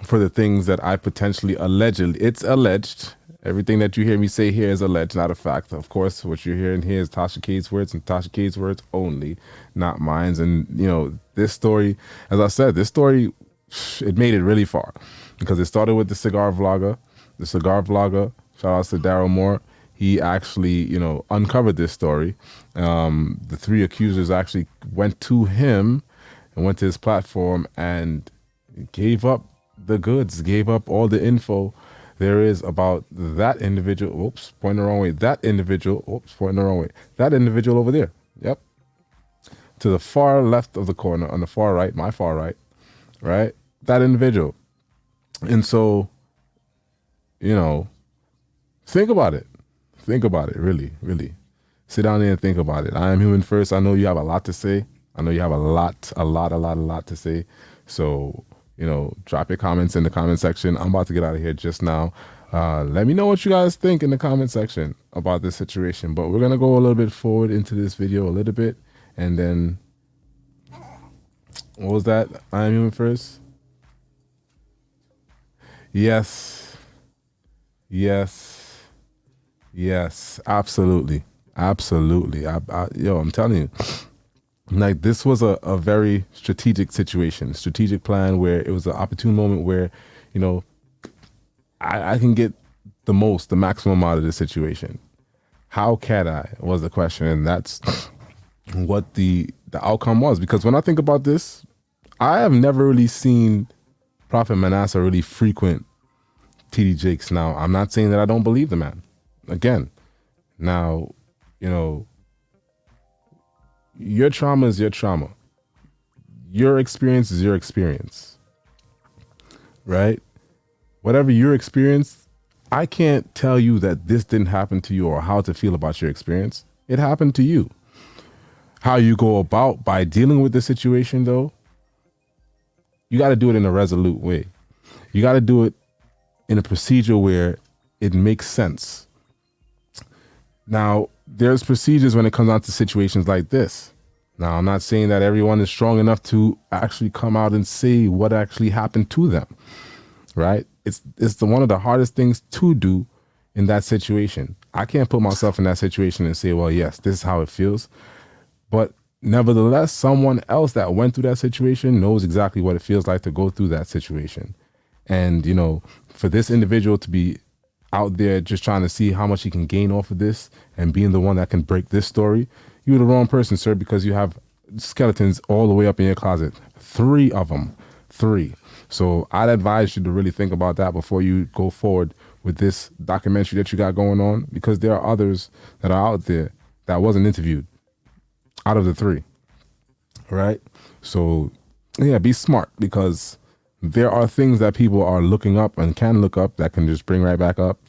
for the things that I potentially it's alleged. Everything that you hear me say here is alleged, not a fact. Of course, what you're hearing here is Tasha K's words, and Tasha K's words only, not mine. And, this story, as I said, it made it really far because it started with the cigar vlogger. The cigar vlogger, shout out to Daryl Moore, he actually, uncovered this story. The three accusers actually went to him and went to his platform and gave up the goods, gave up all the info there is about that individual. Oops, pointing the wrong way. That individual. Oops, pointing the wrong way. That individual over there. Yep. To the far left of the corner, on the far right, my far right, right? That individual. And so, think about it. Think about it, really, really. Sit down there and think about it. I am human first. I know you have a lot to say. I know you have a lot to say. So, drop your comments in the comment section. I'm about to get out of here just now. Let me know what you guys think in the comment section about this situation. But we're going to go a little bit forward into this video a little bit. And then, what was that? I am human first. Yes, absolutely. I'm telling you. Like, this was a very strategic situation, strategic plan where it was an opportune moment where, I can get the maximum out of this situation. How can I was the question. And that's what the outcome was. Because when I think about this, I have never really seen Prophet Manasseh really frequent TD Jakes. Now, I'm not saying that I don't believe the man. Again, now, your trauma is your trauma. Your experience is your experience, right? Whatever your experience, I can't tell you that this didn't happen to you or how to feel about your experience. It happened to you. How you go about by dealing with the situation, though, you got to do it in a resolute way. You got to do it in a procedure where it makes sense. Now, there's procedures when it comes down to situations like this. Now, I'm not saying that everyone is strong enough to actually come out and say what actually happened to them, right? It's one of the hardest things to do in that situation. I can't put myself in that situation and say, well, yes, this is how it feels. But nevertheless, someone else that went through that situation knows exactly what it feels like to go through that situation. And, for this individual to be out there just trying to see how much he can gain off of this and being the one that can break this story, you're the wrong person, sir, because you have skeletons all the way up in your closet. 3 of them. 3. So I'd advise you to really think about that before you go forward with this documentary that you got going on, because there are others that are out there that wasn't interviewed out of the 3. Right? So, yeah, be smart, because there are things that people are looking up and can look up that can just bring right back up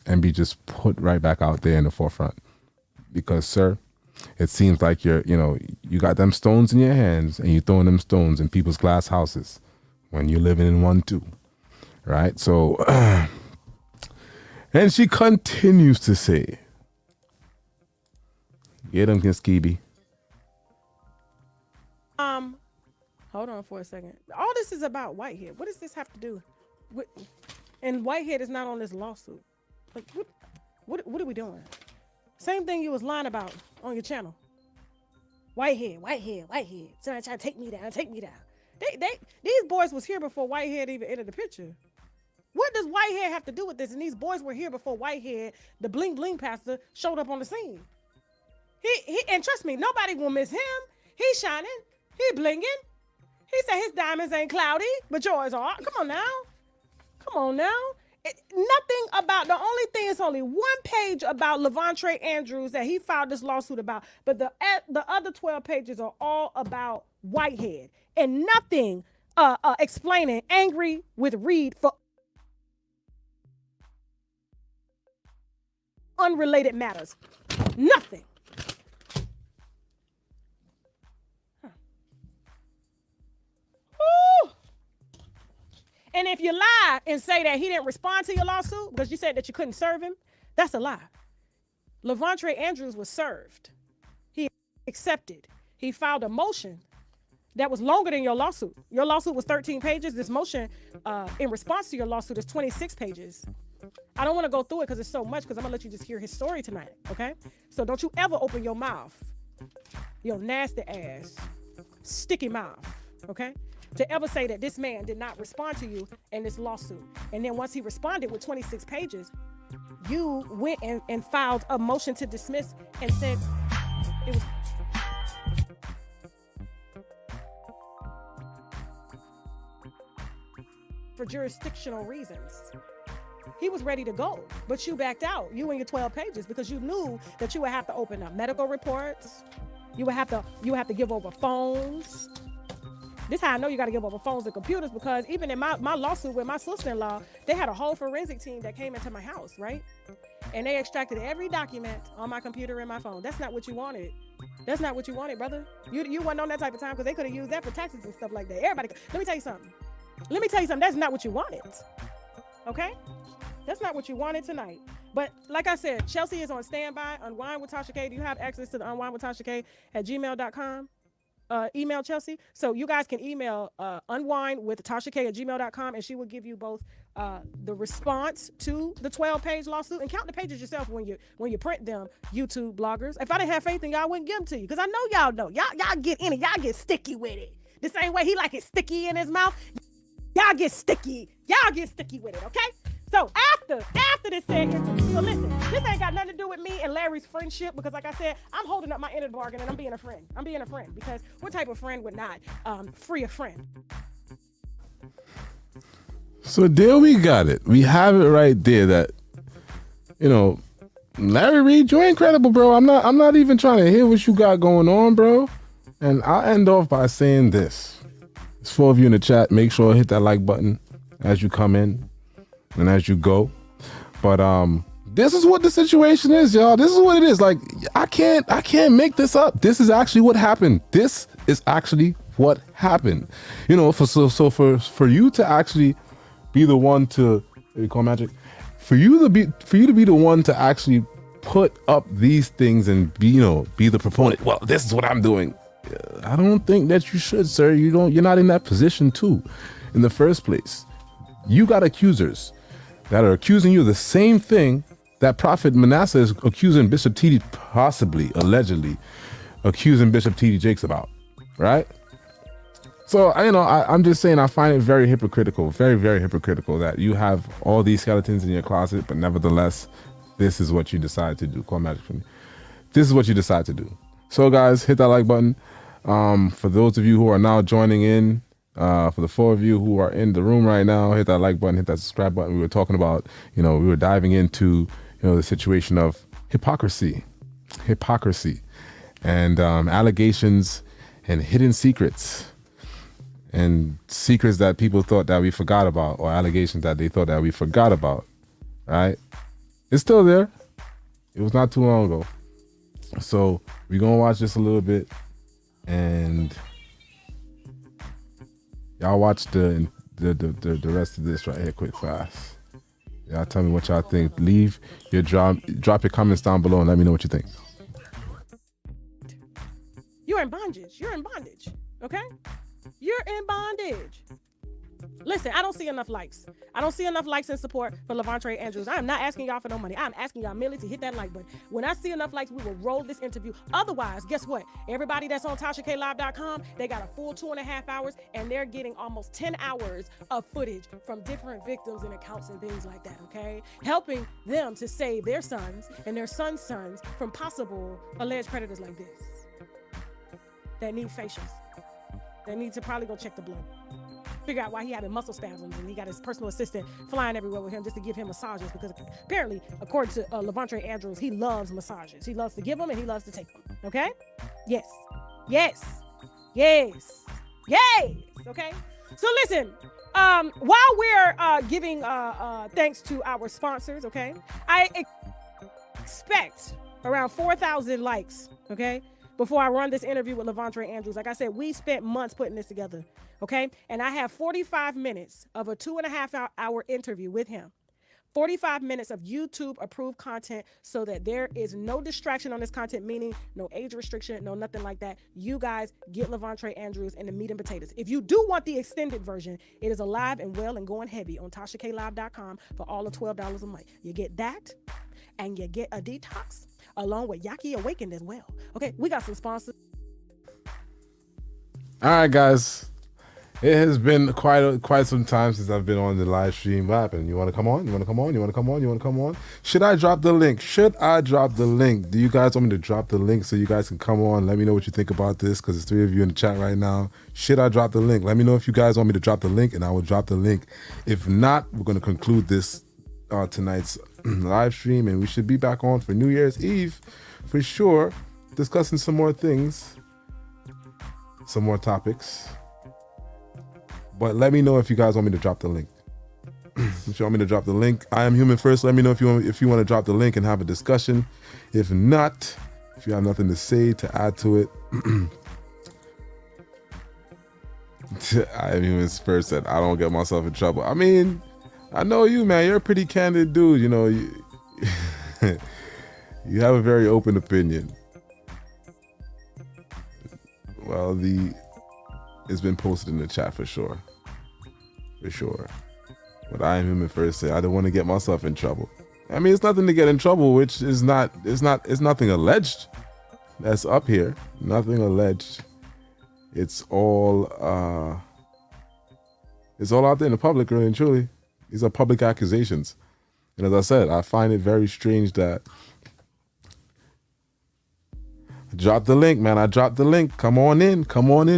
and be just put right back out there in the forefront. Because, sir, it seems like you got them stones in your hands and you're throwing them stones in people's glass houses when you're living in one too. Right? So, and she continues to say, get him, Skeeby. Hold on for a second. All this is about Whitehead. What does this have to do with, and Whitehead is not on this lawsuit. Like, what are we doing? Same thing you was lying about on your channel. Whitehead. Somebody trying to take me down. These boys was here before Whitehead even entered the picture. What does Whitehead have to do with this? And these boys were here before Whitehead, the bling bling pastor, showed up on the scene. He and trust me, nobody will miss him. He's shining. He blinging. He said his diamonds ain't cloudy, but yours are. Come on now. Nothing about, the only thing is only one page about Levontre Andrews that he filed this lawsuit about, but the other 12 pages are all about Whitehead, and nothing explaining Angry with Reed for unrelated matters. Nothing. And if you lie and say that he didn't respond to your lawsuit because you said that you couldn't serve him, that's a lie. Levontre Andrews was served. He accepted. He filed a motion that was longer than your lawsuit. Your lawsuit was 13 pages. This motion in response to your lawsuit is 26 pages. I don't want to go through it because it's so much, because I'm going to let you just hear his story tonight, okay? So don't you ever open your mouth, your nasty ass, sticky mouth, okay, to ever say that this man did not respond to you in this lawsuit. And then once he responded with 26 pages, you went and filed a motion to dismiss and said it was for jurisdictional reasons. He was ready to go, but you backed out, you and your 12 pages, because you knew that you would have to open up medical reports. You would have to give over phones. This is how I know you got to give over phones and computers, because even in my lawsuit with my sister-in-law, they had a whole forensic team that came into my house, right? And they extracted every document on my computer and my phone. That's not what you wanted. That's not what you wanted, brother. You wasn't on that type of time, because they could have used that for taxes and stuff like that. Everybody, let me tell you something. That's not what you wanted. Okay? That's not what you wanted tonight. But like I said, Chelsea is on standby. Unwind with Tasha K. Do you have access to the unwind with Tasha K at gmail.com? Email Chelsea. So you guys can email unwindwithtasha@gmail.com, and she will give you both the response to the 12-page lawsuit, and count the pages yourself when you print them, YouTube bloggers. If I didn't have faith in y'all, I wouldn't give them to you, because I know y'all know. Y'all get in it. Y'all get sticky with it. The same way he like it sticky in his mouth. Y'all get sticky. Y'all get sticky with it, okay? So after this said interview, so listen, this ain't got nothing to do with me and Larry's friendship, because like I said, I'm holding up my end of the bargain and I'm being a friend. Because what type of friend would not free a friend? So there we got it. We have it right there that, Larry Reed, you're incredible, bro. I'm not even trying to hear what you got going on, bro. And I'll end off by saying this. There's 4 of you in the chat. Make sure to hit that like button as you come in and as you go. But this is what the situation is, y'all. This is what it is. Like, I can't make this up. This is actually what happened. For you to actually be the one to for you to be the one to actually put up these things and be the proponent. Well, this is what I'm doing. I don't think that you should, sir. You're not in that position too in the first place. You got accusers that are accusing you of the same thing that Prophet Manasseh is accusing Bishop T.D., possibly, allegedly, accusing Bishop T.D. Jakes about, right? So, I'm just saying, I find it very hypocritical, very, very hypocritical that you have all these skeletons in your closet, but nevertheless, this is what you decide to do. Call magic for me. This is what you decide to do. So, guys, hit that like button. For those of you who are now joining in, For the 4 of you who are in the room right now, hit that like button, hit that subscribe button. We were talking about, we were diving into, the situation of hypocrisy, and allegations and hidden secrets, and secrets that people thought that we forgot about, or allegations that they thought that we forgot about. Right? It's still there. It was not too long ago. So we're gonna watch this a little bit, and y'all watch the rest of this right here quick fast. Y'all tell me what y'all think. Leave your drop your comments down below and let me know what you think. You're in bondage. Okay? You're in bondage. Listen, I don't see enough likes. I don't see enough likes and support for Levontre Andrews. I am not asking y'all for no money. I'm asking y'all merely to hit that like button. When I see enough likes, we will roll this interview. Otherwise, guess what? Everybody that's on TashaKLive.com, they got a full 2.5 hours, and they're getting almost 10 hours of footage from different victims and accounts and things like that, okay? Helping them to save their sons and their sons' sons from possible alleged predators like this that need facials. They need to probably go check the blood. Figure out why he having muscle spasms, and he got his personal assistant flying everywhere with him just to give him massages, because apparently, according to Levontre Andrews, he loves massages. He loves to give them and he loves to take them. Okay? Yes. Okay? So listen, while we're giving thanks to our sponsors, okay, I expect around 4,000 likes, okay, before I run this interview with Levontre Andrews. Like I said, we spent months putting this together, okay? And I have 45 minutes of a 2.5 hour interview with him. 45 minutes of YouTube approved content, so that there is no distraction on this content, meaning no age restriction, no nothing like that. You guys get Levontre Andrews and the meat and potatoes. If you do want the extended version, it is alive and well and going heavy on TashaKLive.com for all of $12 a month. You get that, and you get a detox along with Yaki Awakened as well. Okay, we got some sponsors. All right, guys. It has been quite some time since I've been on the live stream. What happened? You want to come on? Should I drop the link? Do you guys want me to drop the link so you guys can come on? Let me know what you think about this, because there's 3 of you in the chat right now. Should I drop the link? Let me know if you guys want me to drop the link, and I will drop the link. If not, we're going to conclude this tonight's live stream, and we should be back on for New Year's Eve for sure, discussing some more things, some more topics. But let me know if you guys want me to drop the link. If you want me to drop the link, I am Human First. Let me know if you want to drop the link and have a discussion. If not, if you have nothing to say to add to it, I am Human First said I don't get myself in trouble. I mean, I know you, man. You're a pretty candid dude. You have a very open opinion. Well, it's been posted in the chat for sure. But I am Human First said I don't want to get myself in trouble. I mean, it's nothing to get in trouble, which is it's nothing alleged that's up here. Nothing alleged. It's all out there in the public, really and truly. These are public accusations. And as I said, I find it very strange that I dropped the link, man. I dropped the link. Come on in.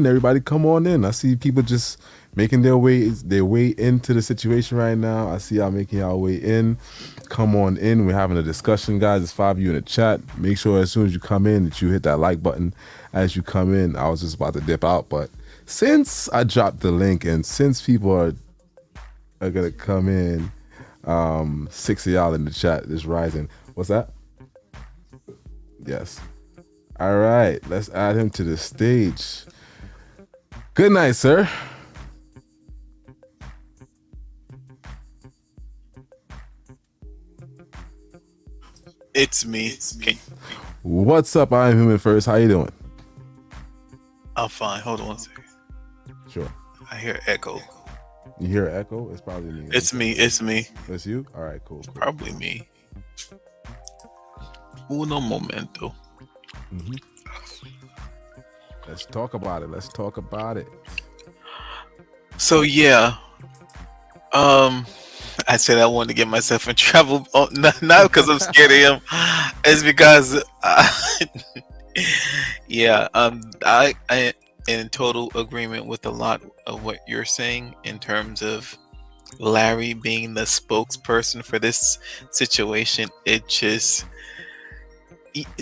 Everybody come on in. I see people just making their way into the situation right now. I see y'all making y'all way in. Come on in. We're having a discussion, guys. There's 5 of you in the chat. Make sure as soon as you come in that you hit that like button as you come in. I was just about to dip out, but since I dropped the link and since people are gonna come in, 6 of y'all in the chat is rising. What's that? Yes. All right, let's add him to the stage. Good night, sir. It's me. Okay. What's up? I am Human First. How you doing? I'm fine. Hold on one second. Sure. I hear echo. You hear an echo? It's probably me. It's me. It's you? All right, cool. Probably me. Uno momento. Mm-hmm. Let's talk about it. So yeah, I said I wanted to get myself in trouble. Oh, not because I'm scared of him. It's because, in total agreement with a lot of what you're saying in terms of Larry being the spokesperson for this situation.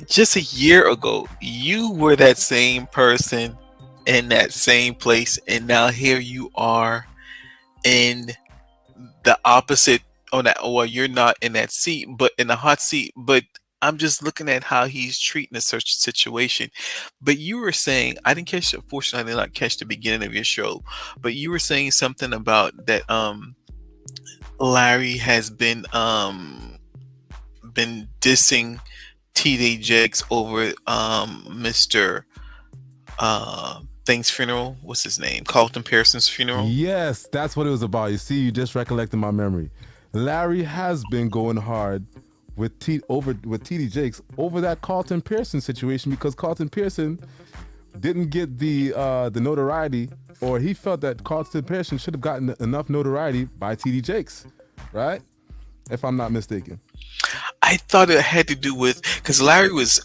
Just a year ago, you were that same person in that same place, and now here you are in the opposite. Well, you're not in that seat, but in the hot seat. But I'm just looking at how he's treating a such situation. But you were saying, I didn't catch, unfortunately, I did not catch the beginning of your show, but you were saying something about that Larry has been dissing TD Jakes over Mr. Thing's funeral. What's his name? Carlton Pearson's funeral. Yes, that's what it was about. You see, you just recollected my memory. Larry has been going hard with TD Jakes over that Carlton Pearson situation, because Carlton Pearson didn't get the notoriety, or he felt that Carlton Pearson should have gotten enough notoriety by TD Jakes, right? If I'm not mistaken. I thought it had to do with, because Larry was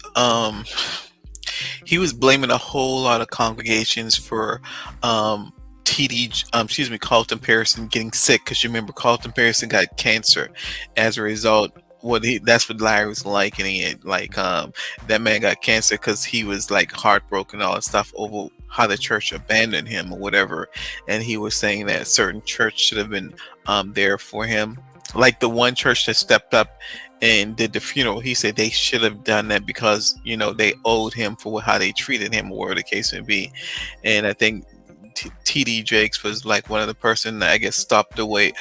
he was blaming a whole lot of congregations for Carlton Pearson getting sick, because you remember Carlton Pearson got cancer as a result. That's what Larry was likening it, like that man got cancer because he was like heartbroken, all that stuff over how the church abandoned him or whatever, and he was saying that a certain church should have been there for him, like the one church that stepped up and did the funeral. He said they should have done that because they owed him for how they treated him, or whatever the case may be. And I think TD Jakes was like one of the person that I guess stepped away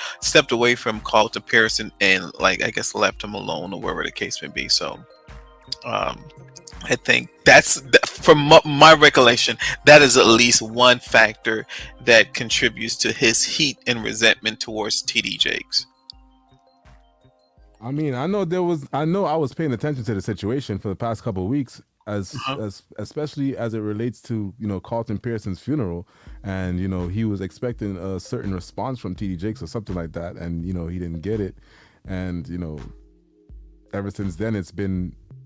from Carlton Pearson and like I guess left him alone, or wherever the case may be. So I think that's from my recollection, that is at least one factor that contributes to his heat and resentment towards TD Jakes. I mean, I know I was paying attention to the situation for the past couple of weeks, as especially as it relates to Carlton Pearson's funeral, and he was expecting a certain response from TD Jakes or something like that, and he didn't get it, and ever since then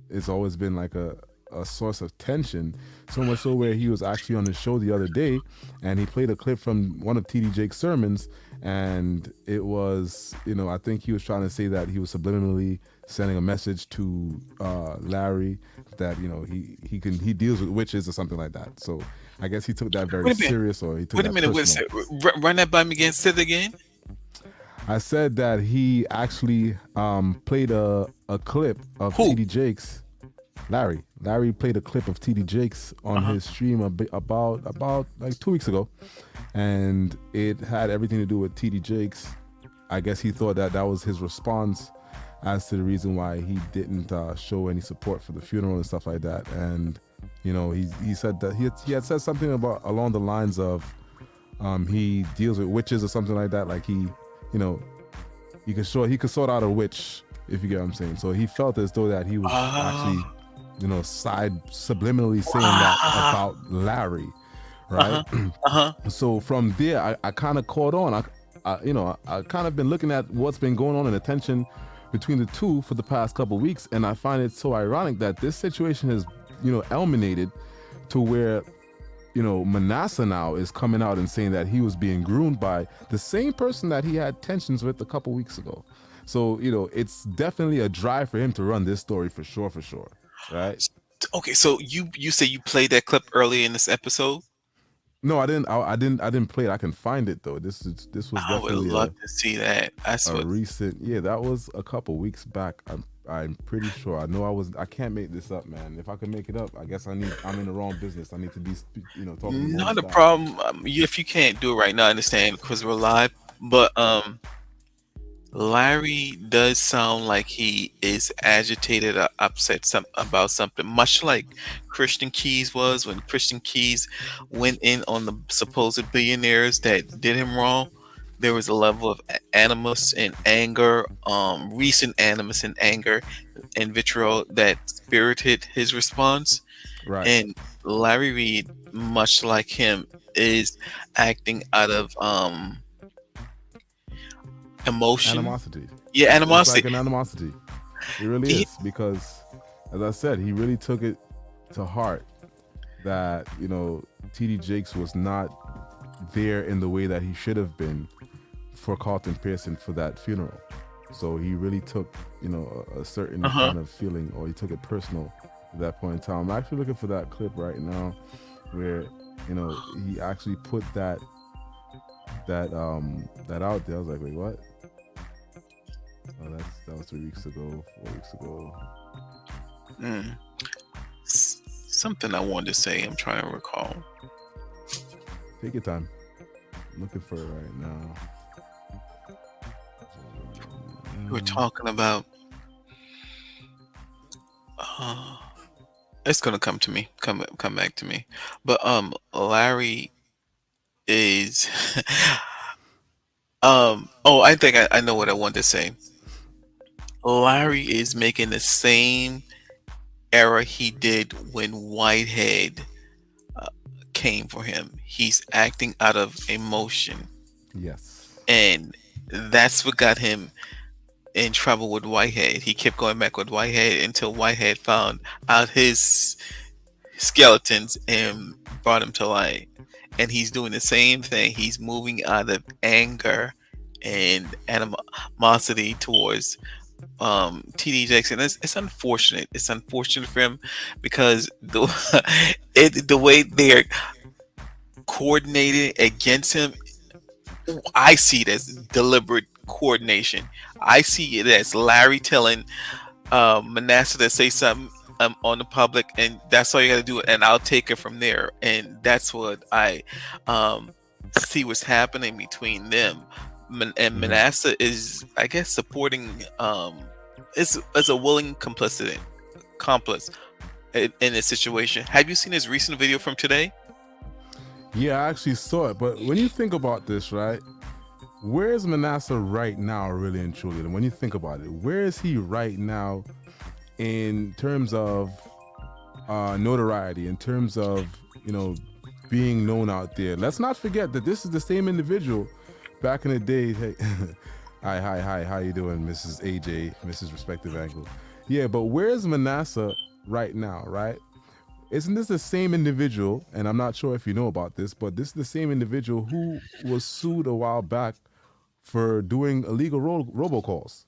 it's always been like a source of tension, so much so where he was actually on the show the other day and he played a clip from one of TD Jakes' sermons, and it was I think he was trying to say that he was subliminally sending a message to Larry that he deals with witches or something like that. So I guess he took that very serious, or he took that personal. Run that by me again. Say it again. I said that he actually played a clip of TD Jakes. Larry played a clip of TD Jakes on his stream about like 2 weeks ago, and it had everything to do with TD Jakes. I guess he thought that was his response as to the reason why he didn't show any support for the funeral and stuff like that. And he said that he had said something along the lines of he deals with witches or something like that. Like he could sort out a witch, if you get what I'm saying. So he felt as though that he was actually subliminally saying that about Larry, right? So from there, I kind of caught on. I kind of been looking at what's been going on in the tension between the two for the past couple of weeks, and I find it so ironic that this situation has culminated to where Manasseh now is coming out and saying that he was being groomed by the same person that he had tensions with a couple weeks ago. So it's definitely a drive for him to run this story for sure, right? Okay, so you say you played that clip early in this episode? No, I didn't play it. I can find it though. This was definitely. I would love to see that. Recent. Yeah, that was a couple weeks back. I'm pretty sure. I know I can't make this up, man. If I could make it up, I guess I'm in the wrong business. I need to be talking. Not a problem. If you can't do it right now, I understand because we're live. But Larry does sound like he is agitated or upset about something, much like Christian Keys was when Christian Keys went in on the supposed billionaires that did him wrong. There was a level of animus and anger, recent animus and anger and vitriol that spirited his response. Right. And Larry Reid, much like him, is acting out of emotion. Animosity. Yeah, animosity. It's like an animosity. It really is, because as I said, he really took it to heart that TD Jakes was not there in the way that he should have been for Carlton Pearson for that funeral. So he really took, a certain kind of feeling, or he took it personal at that point in time. I'm actually looking for that clip right now where, he actually put that out there. I was like, wait, what? Oh, that was 3 weeks ago, 4 weeks ago. Something I wanted to say. I'm trying to recall. Take your time. I'm looking for it right now. We're talking about. It's gonna come to me. Come back to me. But Larry is. I think I know what I wanted to say. Larry is making the same error he did when Whitehead came for him. He's acting out of emotion. Yes. And that's what got him in trouble with Whitehead. He kept going back with Whitehead until Whitehead found out his skeletons and brought him to light. And he's doing the same thing. He's moving out of anger and animosity towards TD Jakes, and it's unfortunate. It's unfortunate for him because the way they're coordinated against him, I see it as deliberate coordination. I see it as Larry telling Manasseh to say something on the public, and that's all you got to do, and I'll take it from there. And that's what I see what's happening between them. And Manasseh is, I guess, supporting is a willing accomplice in this situation. Have you seen his recent video from today? Yeah, I actually saw it. But when you think about this, right, where is Manasseh right now, really and truly? And when you think about it, where is he right now in terms of notoriety, in terms of, being known out there? Let's not forget that this is the same individual back in the day. Hey, hi, how you doing, Mrs. AJ, Mrs. Respective Angle? Yeah, but where's Manasseh right now, right? Isn't this the same individual, and I'm not sure if you know about this, but this is the same individual who was sued a while back for doing illegal robocalls?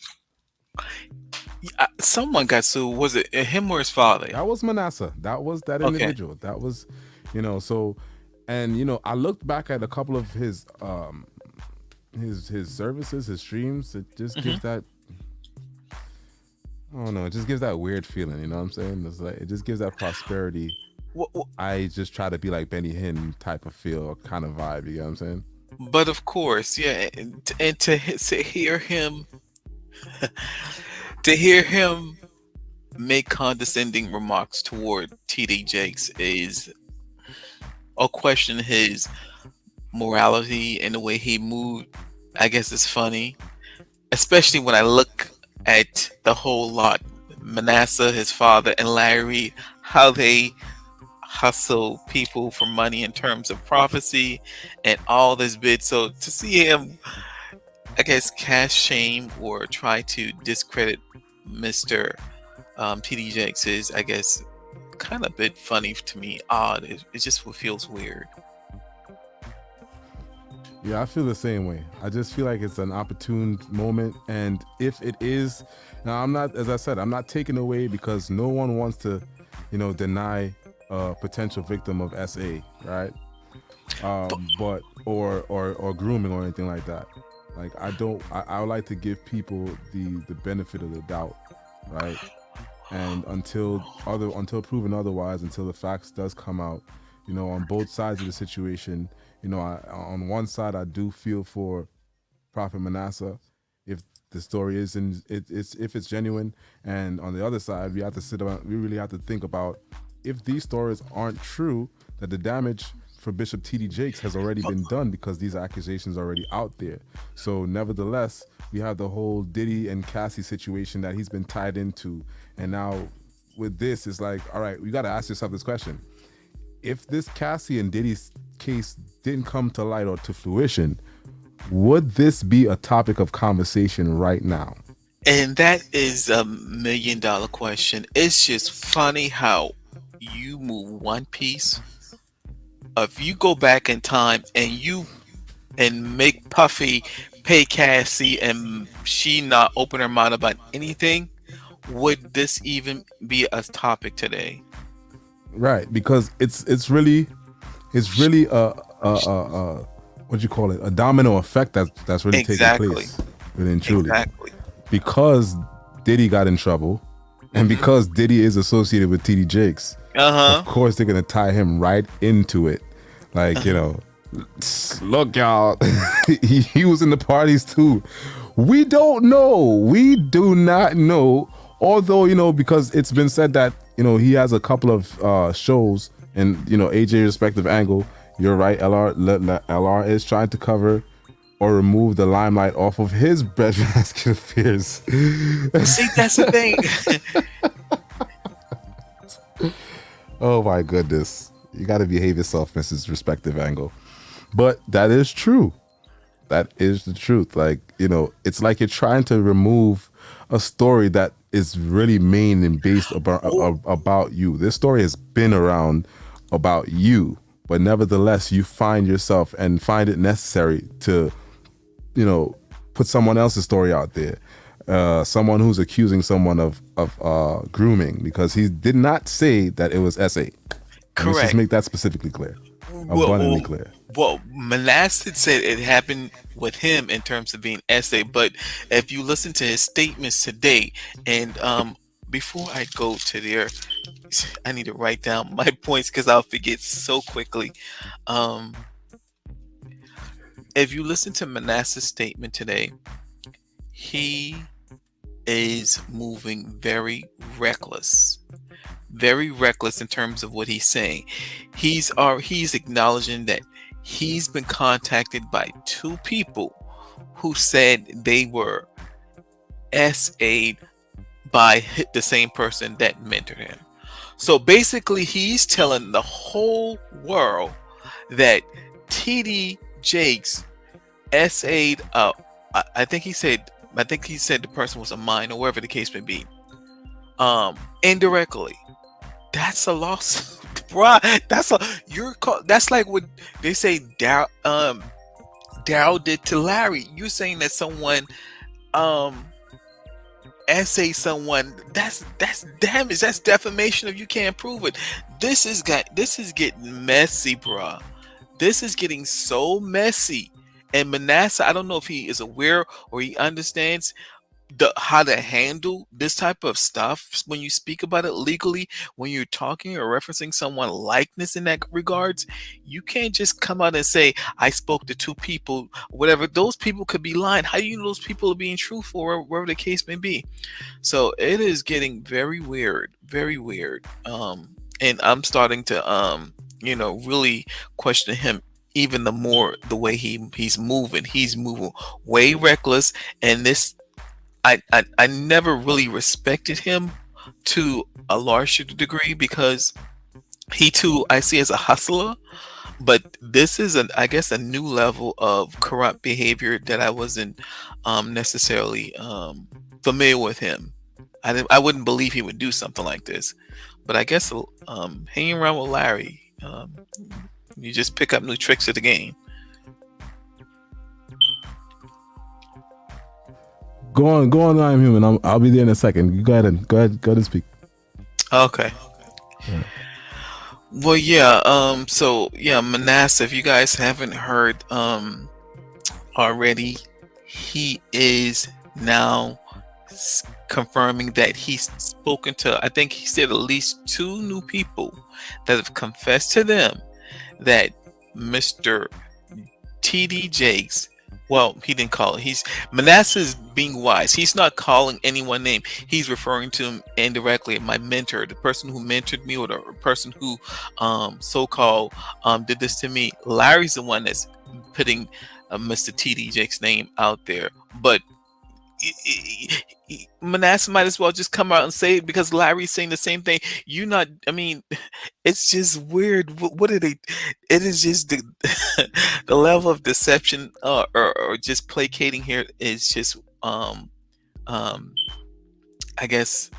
Someone got sued. Was it him or his father? That was Manasseh. That was that individual. Okay. That was, so, and, I looked back at a couple of his services, his streams. It just gives that, I don't know, it just gives that weird feeling, you know what I'm saying? It's like, it just gives that prosperity. I just try to be like Benny Hinn type of feel, kind of vibe, you know what I'm saying? But of course, yeah, and to hear him make condescending remarks toward TD Jakes is a question his morality and the way he moved. I guess it's funny, especially when I look at the whole lot. Manasseh, his father, and Larry, how they hustle people for money in terms of prophecy and all this bit. So to see him, I guess, cast shame or try to discredit Mr. TD Jakes is, I guess, kind of a bit funny to me, odd. It just feels weird. Yeah, I feel the same way. I just feel like it's an opportune moment. And if it is, now I'm not, as I said, I'm not taking away because no one wants to, deny a potential victim of SA, right? But, or grooming or anything like that. Like, I would like to give people the benefit of the doubt, right? And until proven otherwise, until the facts does come out, on both sides of the situation, on one side, I do feel for Prophet Manasseh if the story is if it's genuine, and on the other side, we really have to think about if these stories aren't true, that the damage for Bishop TD Jakes has already been done because these accusations are already out there. So nevertheless, we have the whole Diddy and Cassie situation that he's been tied into, and now with this, it's like, all right, you got to ask yourself this question: if this Cassie and Diddy's case didn't come to light or to fruition, would this be a topic of conversation right now? And that is $1 million question. It's just funny how you move one piece if you go back in time and make Puffy pay Cassie and she not open her mouth about anything, would this even be a topic today? Right, because it's really what you call it, a domino effect that's really taking place, really and truly. Exactly. Because Diddy got in trouble, and because Diddy is associated with TD Jakes, of course they're gonna tie him right into it. Like, look, y'all, he was in the parties too. We don't know. We do not know. Although, because it's been said that, he has a couple of shows and, AJ respective angle. You're right. LR is trying to cover or remove the limelight off of his breadbasket affairs. See, that's the thing. Oh my goodness. You got to behave yourself, Mrs. Respective Angle. But that is true. That is the truth. Like, it's like you're trying to remove a story that is really main and based about you. This story has been around about you, but nevertheless, you find yourself and find it necessary to, put someone else's story out there. Someone who's accusing someone of grooming, because he did not say that it was SA. Correct. Let's just make that specifically clear. Abundantly clear. Well, Manasseh said it happened with him in terms of being SA, but if you listen to his statements today, and before I go to there, I need to write down my points because I'll forget so quickly. If you listen to Manasseh's statement today, he is moving very reckless in terms of what he's saying. He's acknowledging that he's been contacted by 2 people who said they were SA'd by the same person that mentored him. So basically, he's telling the whole world that TD Jakes SA'd. I think he said the person was a minor, or whatever the case may be. Indirectly. That's a loss, bruh. That's like what they say Daryl did to Larry. You're saying that someone essay someone, that's damage, that's defamation if you can't prove it. This is getting messy, bruh. This is getting so messy. And Manasseh, I don't know if he is aware or he understands how to handle this type of stuff when you speak about it legally, when you're talking or referencing someone likeness in that regards. You can't just come out and say, I spoke to 2 people, whatever. Those people could be lying. How do you know those people are being truthful, or wherever the case may be? So it is getting very weird, very weird. And I'm starting to really question him even the more, the way he's moving. He's moving way reckless, and this I never really respected him to a large degree, because he too, I see as a hustler, but this is I guess a new level of corrupt behavior that I wasn't necessarily familiar with him. I wouldn't believe he would do something like this, but I guess hanging around with Larry, you just pick up new tricks of the game. Go on, I'm human. I'll be there in a second. You go ahead and speak. Okay. Yeah. Well, yeah. So yeah, Manasseh, if you guys haven't heard already, he is now confirming that he's spoken to, I think he said, at least 2 new people that have confessed to them that Mr. TD Jakes, well, he didn't call it. Manasseh's being wise. He's not calling anyone name. He's referring to him indirectly, my mentor, the person who mentored me, or the person who so-called did this to me. Larry's the one that's putting Mr. TD Jakes' name out there. But Manasseh might as well just come out and say it, because Larry's saying the same thing. It's just weird. What are they? It is just the level of deception or just placating here is just I guess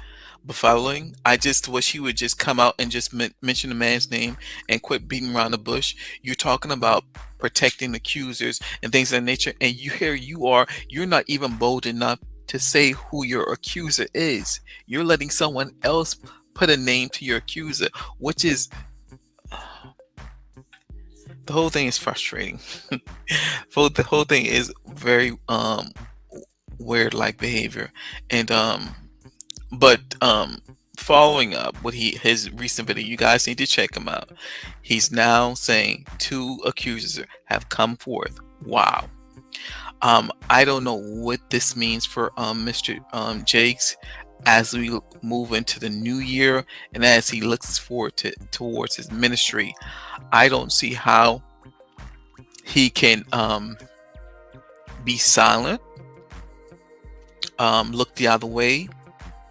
befuddling. I just wish he would just come out and just mention the man's name and quit beating around the bush. You're talking about protecting accusers and things of that nature, and you're not even bold enough to say who your accuser is. You're letting someone else put a name to your accuser, which is the whole thing is frustrating. The whole thing is very weird like behavior. And but following up with his recent video, you guys need to check him out. He's now saying 2 accusers have come forth. Wow. I don't know what this means for Mr. Jakes as we move into the new year and as he looks forward towards his ministry. I don't see how he can be silent, look the other way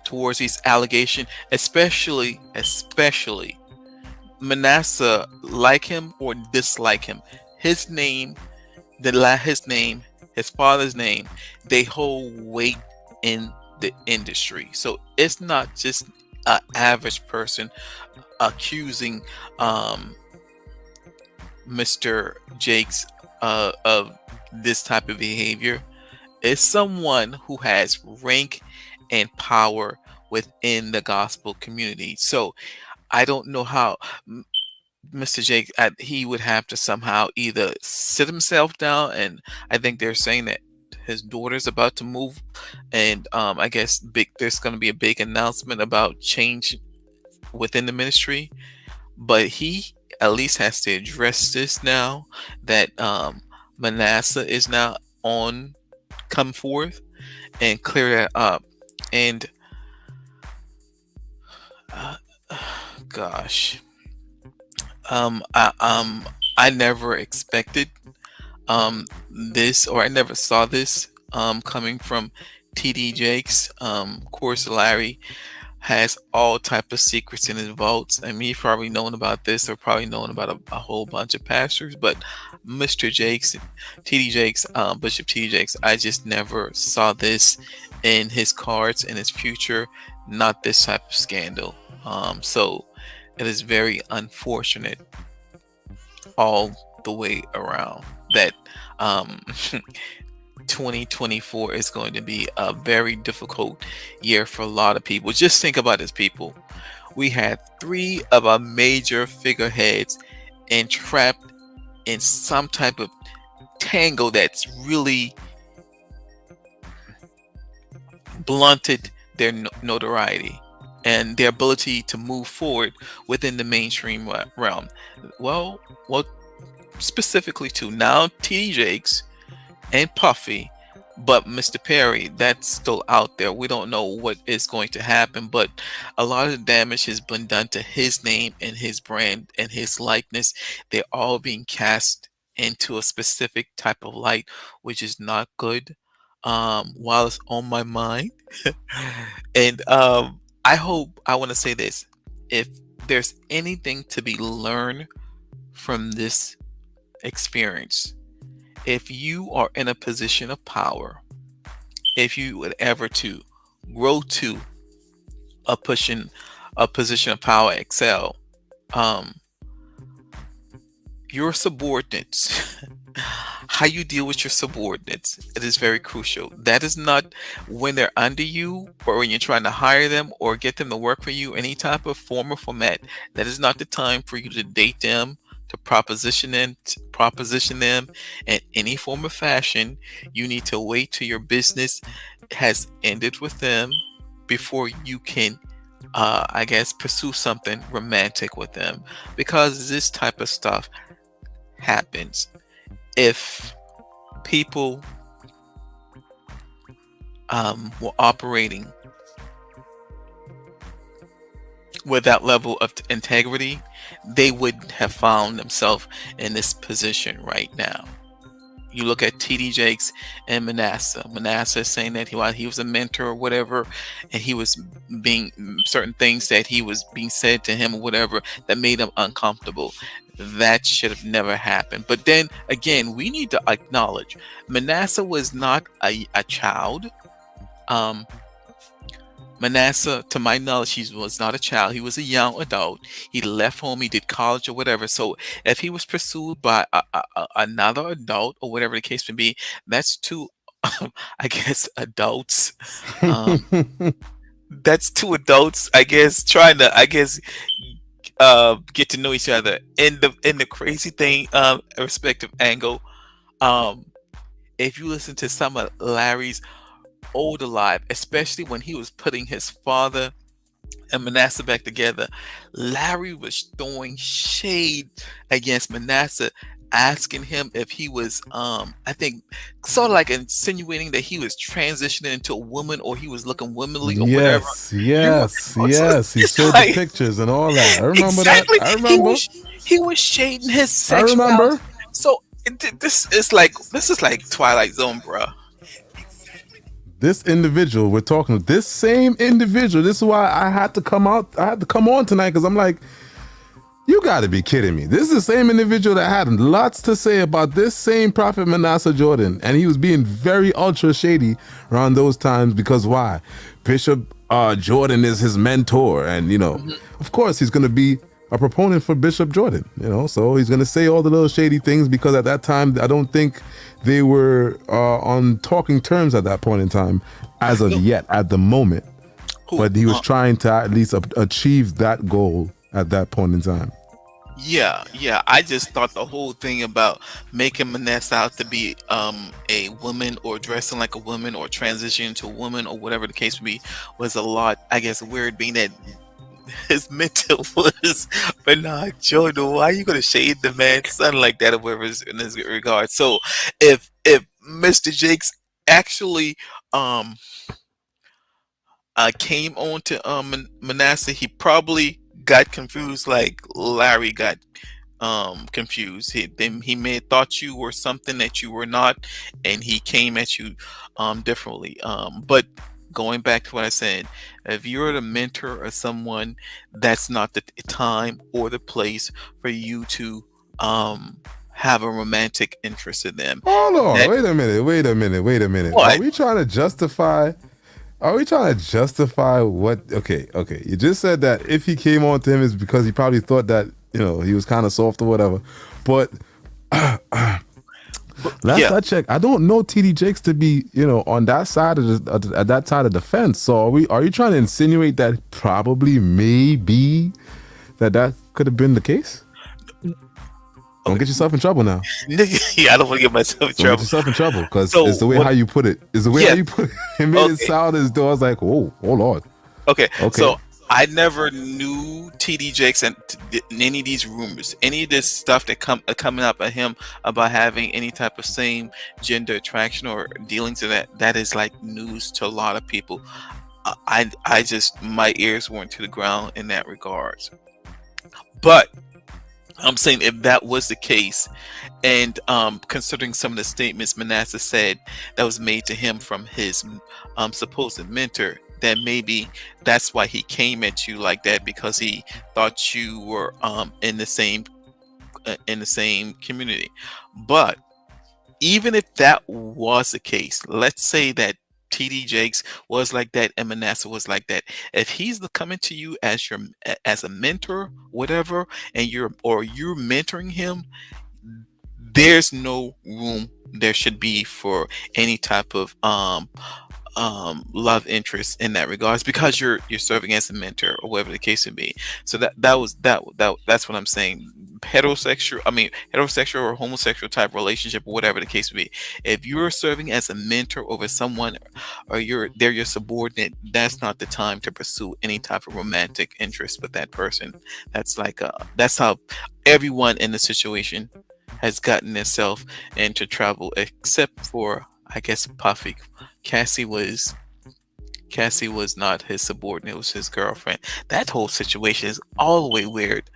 towards these allegations, especially Manasseh, like him or dislike him. His name, his father's name, they hold weight in the industry. So it's not just an average person accusing Mr. Jakes of this type of behavior. It's someone who has rank and power within the gospel community. So I don't know how Mr. Jake, he would have to somehow either sit himself down, and I think they're saying that his daughter's about to move, and I guess there's going to be a big announcement about change within the ministry, but he at least has to address this now that Manasseh is now come forth and clear that up. And gosh, I never expected this, or I never saw this coming from TD Jakes. Of course, Larry has all type of secrets in his vaults. I mean, you've probably known about this, or probably known about a whole bunch of pastors, but Mr. Jakes, TD Jakes, Bishop TD Jakes, I just never saw this in his cards, in his future, not this type of scandal. So it is very unfortunate all the way around that 2024 is going to be a very difficult year for a lot of people. Just think about this, people. We had 3 of our major figureheads entrapped in some type of tangle that's really blunted their notoriety and their ability to move forward within the mainstream realm. Well, specifically to now TD Jakes and Puffy, but Mr. Perry, that's still out there. We don't know what is going to happen, but a lot of the damage has been done to his name and his brand and his likeness. They're all being cast into a specific type of light, which is not good. While it's on my mind, and I want to say this: if there's anything to be learned from this experience, if you are in a position of power, if you would ever to grow to a position of power, excel, your subordinates, how you deal with your subordinates, it is very crucial. That is not when they're under you or when you're trying to hire them or get them to work for you, any type of form or format. That is not the time for you to date them, to proposition them in any form of fashion. You need to wait till your business has ended with them before you can pursue something romantic with them, because this type of stuff happens if people were operating with that level of integrity. They would have found themselves in this position right now. You look at TD Jakes and Manasseh. Manasseh saying that he was a mentor or whatever, and he was being certain things that he was being said to him or whatever that made him uncomfortable. That should have never happened. But then again, we need to acknowledge Manasseh was not a child. Manasseh, to my knowledge, he was not a child. He was a young adult. He left home. He did college or whatever. So if he was pursued by another adult or whatever the case may be, that's two, I guess, adults. Um, that's two adults, I guess, trying to, I guess, get to know each other. And the crazy thing, respective angle, um, if you listen to some of Larry's older live, especially when he was putting his father and Manasseh back together, Larry was throwing shade against Manasseh, asking him if he was, I think, sort of like insinuating that he was transitioning into a woman or he was looking womanly or whatever. Yes, You yes, remember? yes. He It's showed the like, pictures and all that. I remember that. exactly. I He remember. was he was shading his I sexuality. remember. So this is like Twilight Zone, bruh. This individual, we're talking, this same individual. This is why I had to come out. I had to come on tonight because I'm like, you got to be kidding me. This is the same individual that had lots to say about this same Prophet Manasseh Jordan. And he was being very ultra shady around those times because why? Bishop Jordan is his mentor. And, of course, he's going to be a proponent for Bishop Jordan, so he's going to say all the little shady things because at that time, I don't think they were on talking terms at that point in time as of yet, at the moment. But he was trying to at least achieve that goal at that point in time. Yeah. I just thought the whole thing about making Manasseh out to be a woman or dressing like a woman or transitioning to a woman or whatever the case may be was a lot, I guess, weird, being that his mentor was Bernard Jordan. Why are you gonna shade the man's son like that or whatever in this regard? So if Mr. Jakes actually came on to Manasseh, he probably got confused like Larry got confused. He may have thought you were something that you were not, and he came at you differently. But going back to what I said, if you're the mentor of someone, that's not the time or the place for you to have a romantic interest in them. Hold on, wait a minute. What? Are we trying to justify what? Okay. You just said that if he came on to him is because he probably thought that he was kind of soft or whatever. But last I checked, I don't know TD Jakes to be on that side of at that side of the fence. So are you trying to insinuate that probably maybe that could have been the case? Don't get yourself in trouble now. Yeah, I don't want to get myself in Don't trouble. get yourself in trouble because So it's the way how you put it. It's the way how you put it. It made it Okay. sound as though I was like, oh Lord. Okay. Okay. So I never knew TD Jakes and any of these rumors, any of this stuff that coming up at him about having any type of same gender attraction or dealings of that is like news to a lot of people. I just, my ears weren't to the ground in that regards. But I'm saying if that was the case, and considering some of the statements Manasseh said that was made to him from his supposed mentor, then maybe that's why he came at you like that, because he thought you were in the same community. But even if that was the case, let's say that TD Jakes was like that and Manasseh was like that. If he's coming to you as a mentor, whatever, and you're mentoring him, there's no room there should be for any type of love interest in that regards, because you're serving as a mentor or whatever the case may be. So that's what I'm saying. Heterosexual or homosexual type relationship, or whatever the case may be, if you're serving as a mentor over someone, or they're your subordinate, that's not the time to pursue any type of romantic interest with that person. That's how everyone in the situation has gotten themselves into trouble, except for, I guess, Puffy. Cassie was not his subordinate, it was his girlfriend. That whole situation is all the way weird.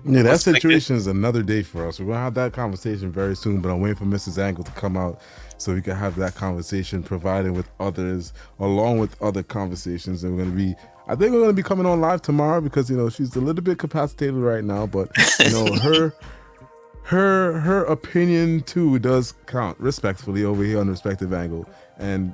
Yeah, that situation is another day for us. We're gonna have that conversation very soon, but I'm waiting for Mrs. Angle to come out so we can have that conversation, provided with others, along with other conversations. And I think we're gonna be coming on live tomorrow because she's a little bit capacitated right now, but her opinion too does count respectfully over here on Respective Angle. And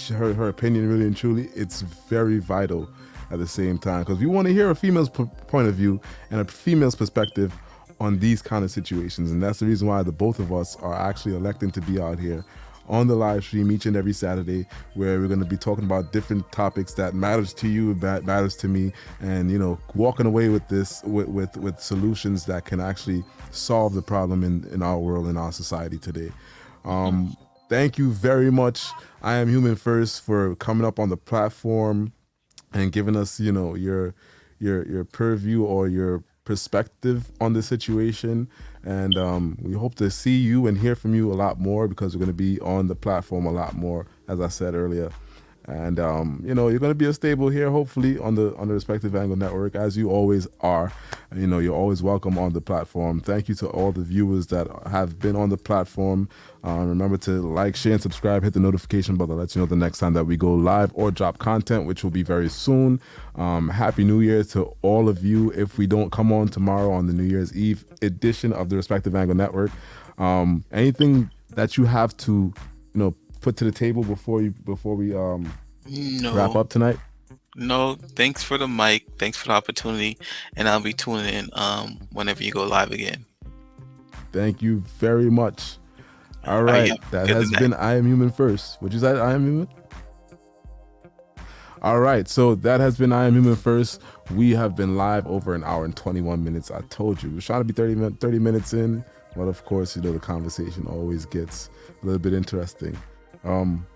her opinion really and truly, it's very vital at the same time, because we want to hear a female's point of view and a female's perspective on these kind of situations. And that's the reason why the both of us are actually electing to be out here on the live stream each and every Saturday, where we're going to be talking about different topics that matters to you, that matters to me, and, you know, walking away with this with solutions that can actually solve the problem in our world, in our society today. Thank you very much, I Am Human First, for coming up on the platform and giving us, you know, your purview or your perspective on the situation. And we hope to see you and hear from you a lot more, because we're going to be on the platform a lot more, as I said earlier. And you know, you're going to be a staple here, hopefully, on the Respective Angle Network, as you always are. You know, you're always welcome on the platform. Thank you to all the viewers that have been on the platform. Remember to like, share, and subscribe. Hit the notification bell to let you know the next time that we go live or drop content, which will be very soon. Happy New Year to all of you. If we don't come on tomorrow on the New Year's Eve edition of the Respective Angle Network, anything that you have to, you know, put to the table before we wrap up tonight? No, thanks for the mic, thanks for the opportunity, and I'll be tuning in whenever you go live again. Thank you very much. All right, that has been I Am Human First. Would you say I Am Human? All right, so that has been I Am Human First. We have been live over an hour and 21 minutes. I told you, we're trying to be 30 minutes in, but of course, you know, the conversation always gets a little bit interesting.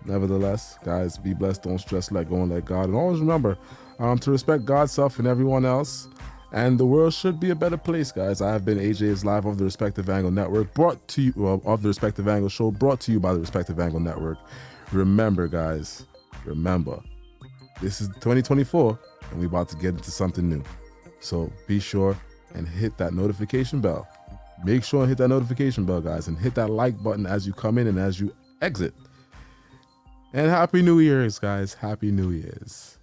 Nevertheless, guys, be blessed, don't stress, let go, and let God. And always remember to respect God's self and everyone else. And the world should be a better place, guys. I have been AJ's Live of the Respective Angle Network, brought to you, of the Respective Angle Show, brought to you by the Respective Angle Network. Remember, guys, this is 2024, and we're about to get into something new. So be sure and hit that notification bell. Make sure and hit that notification bell, guys, and hit that like button as you come in and as you exit. And Happy New Year's, guys. Happy New Year's.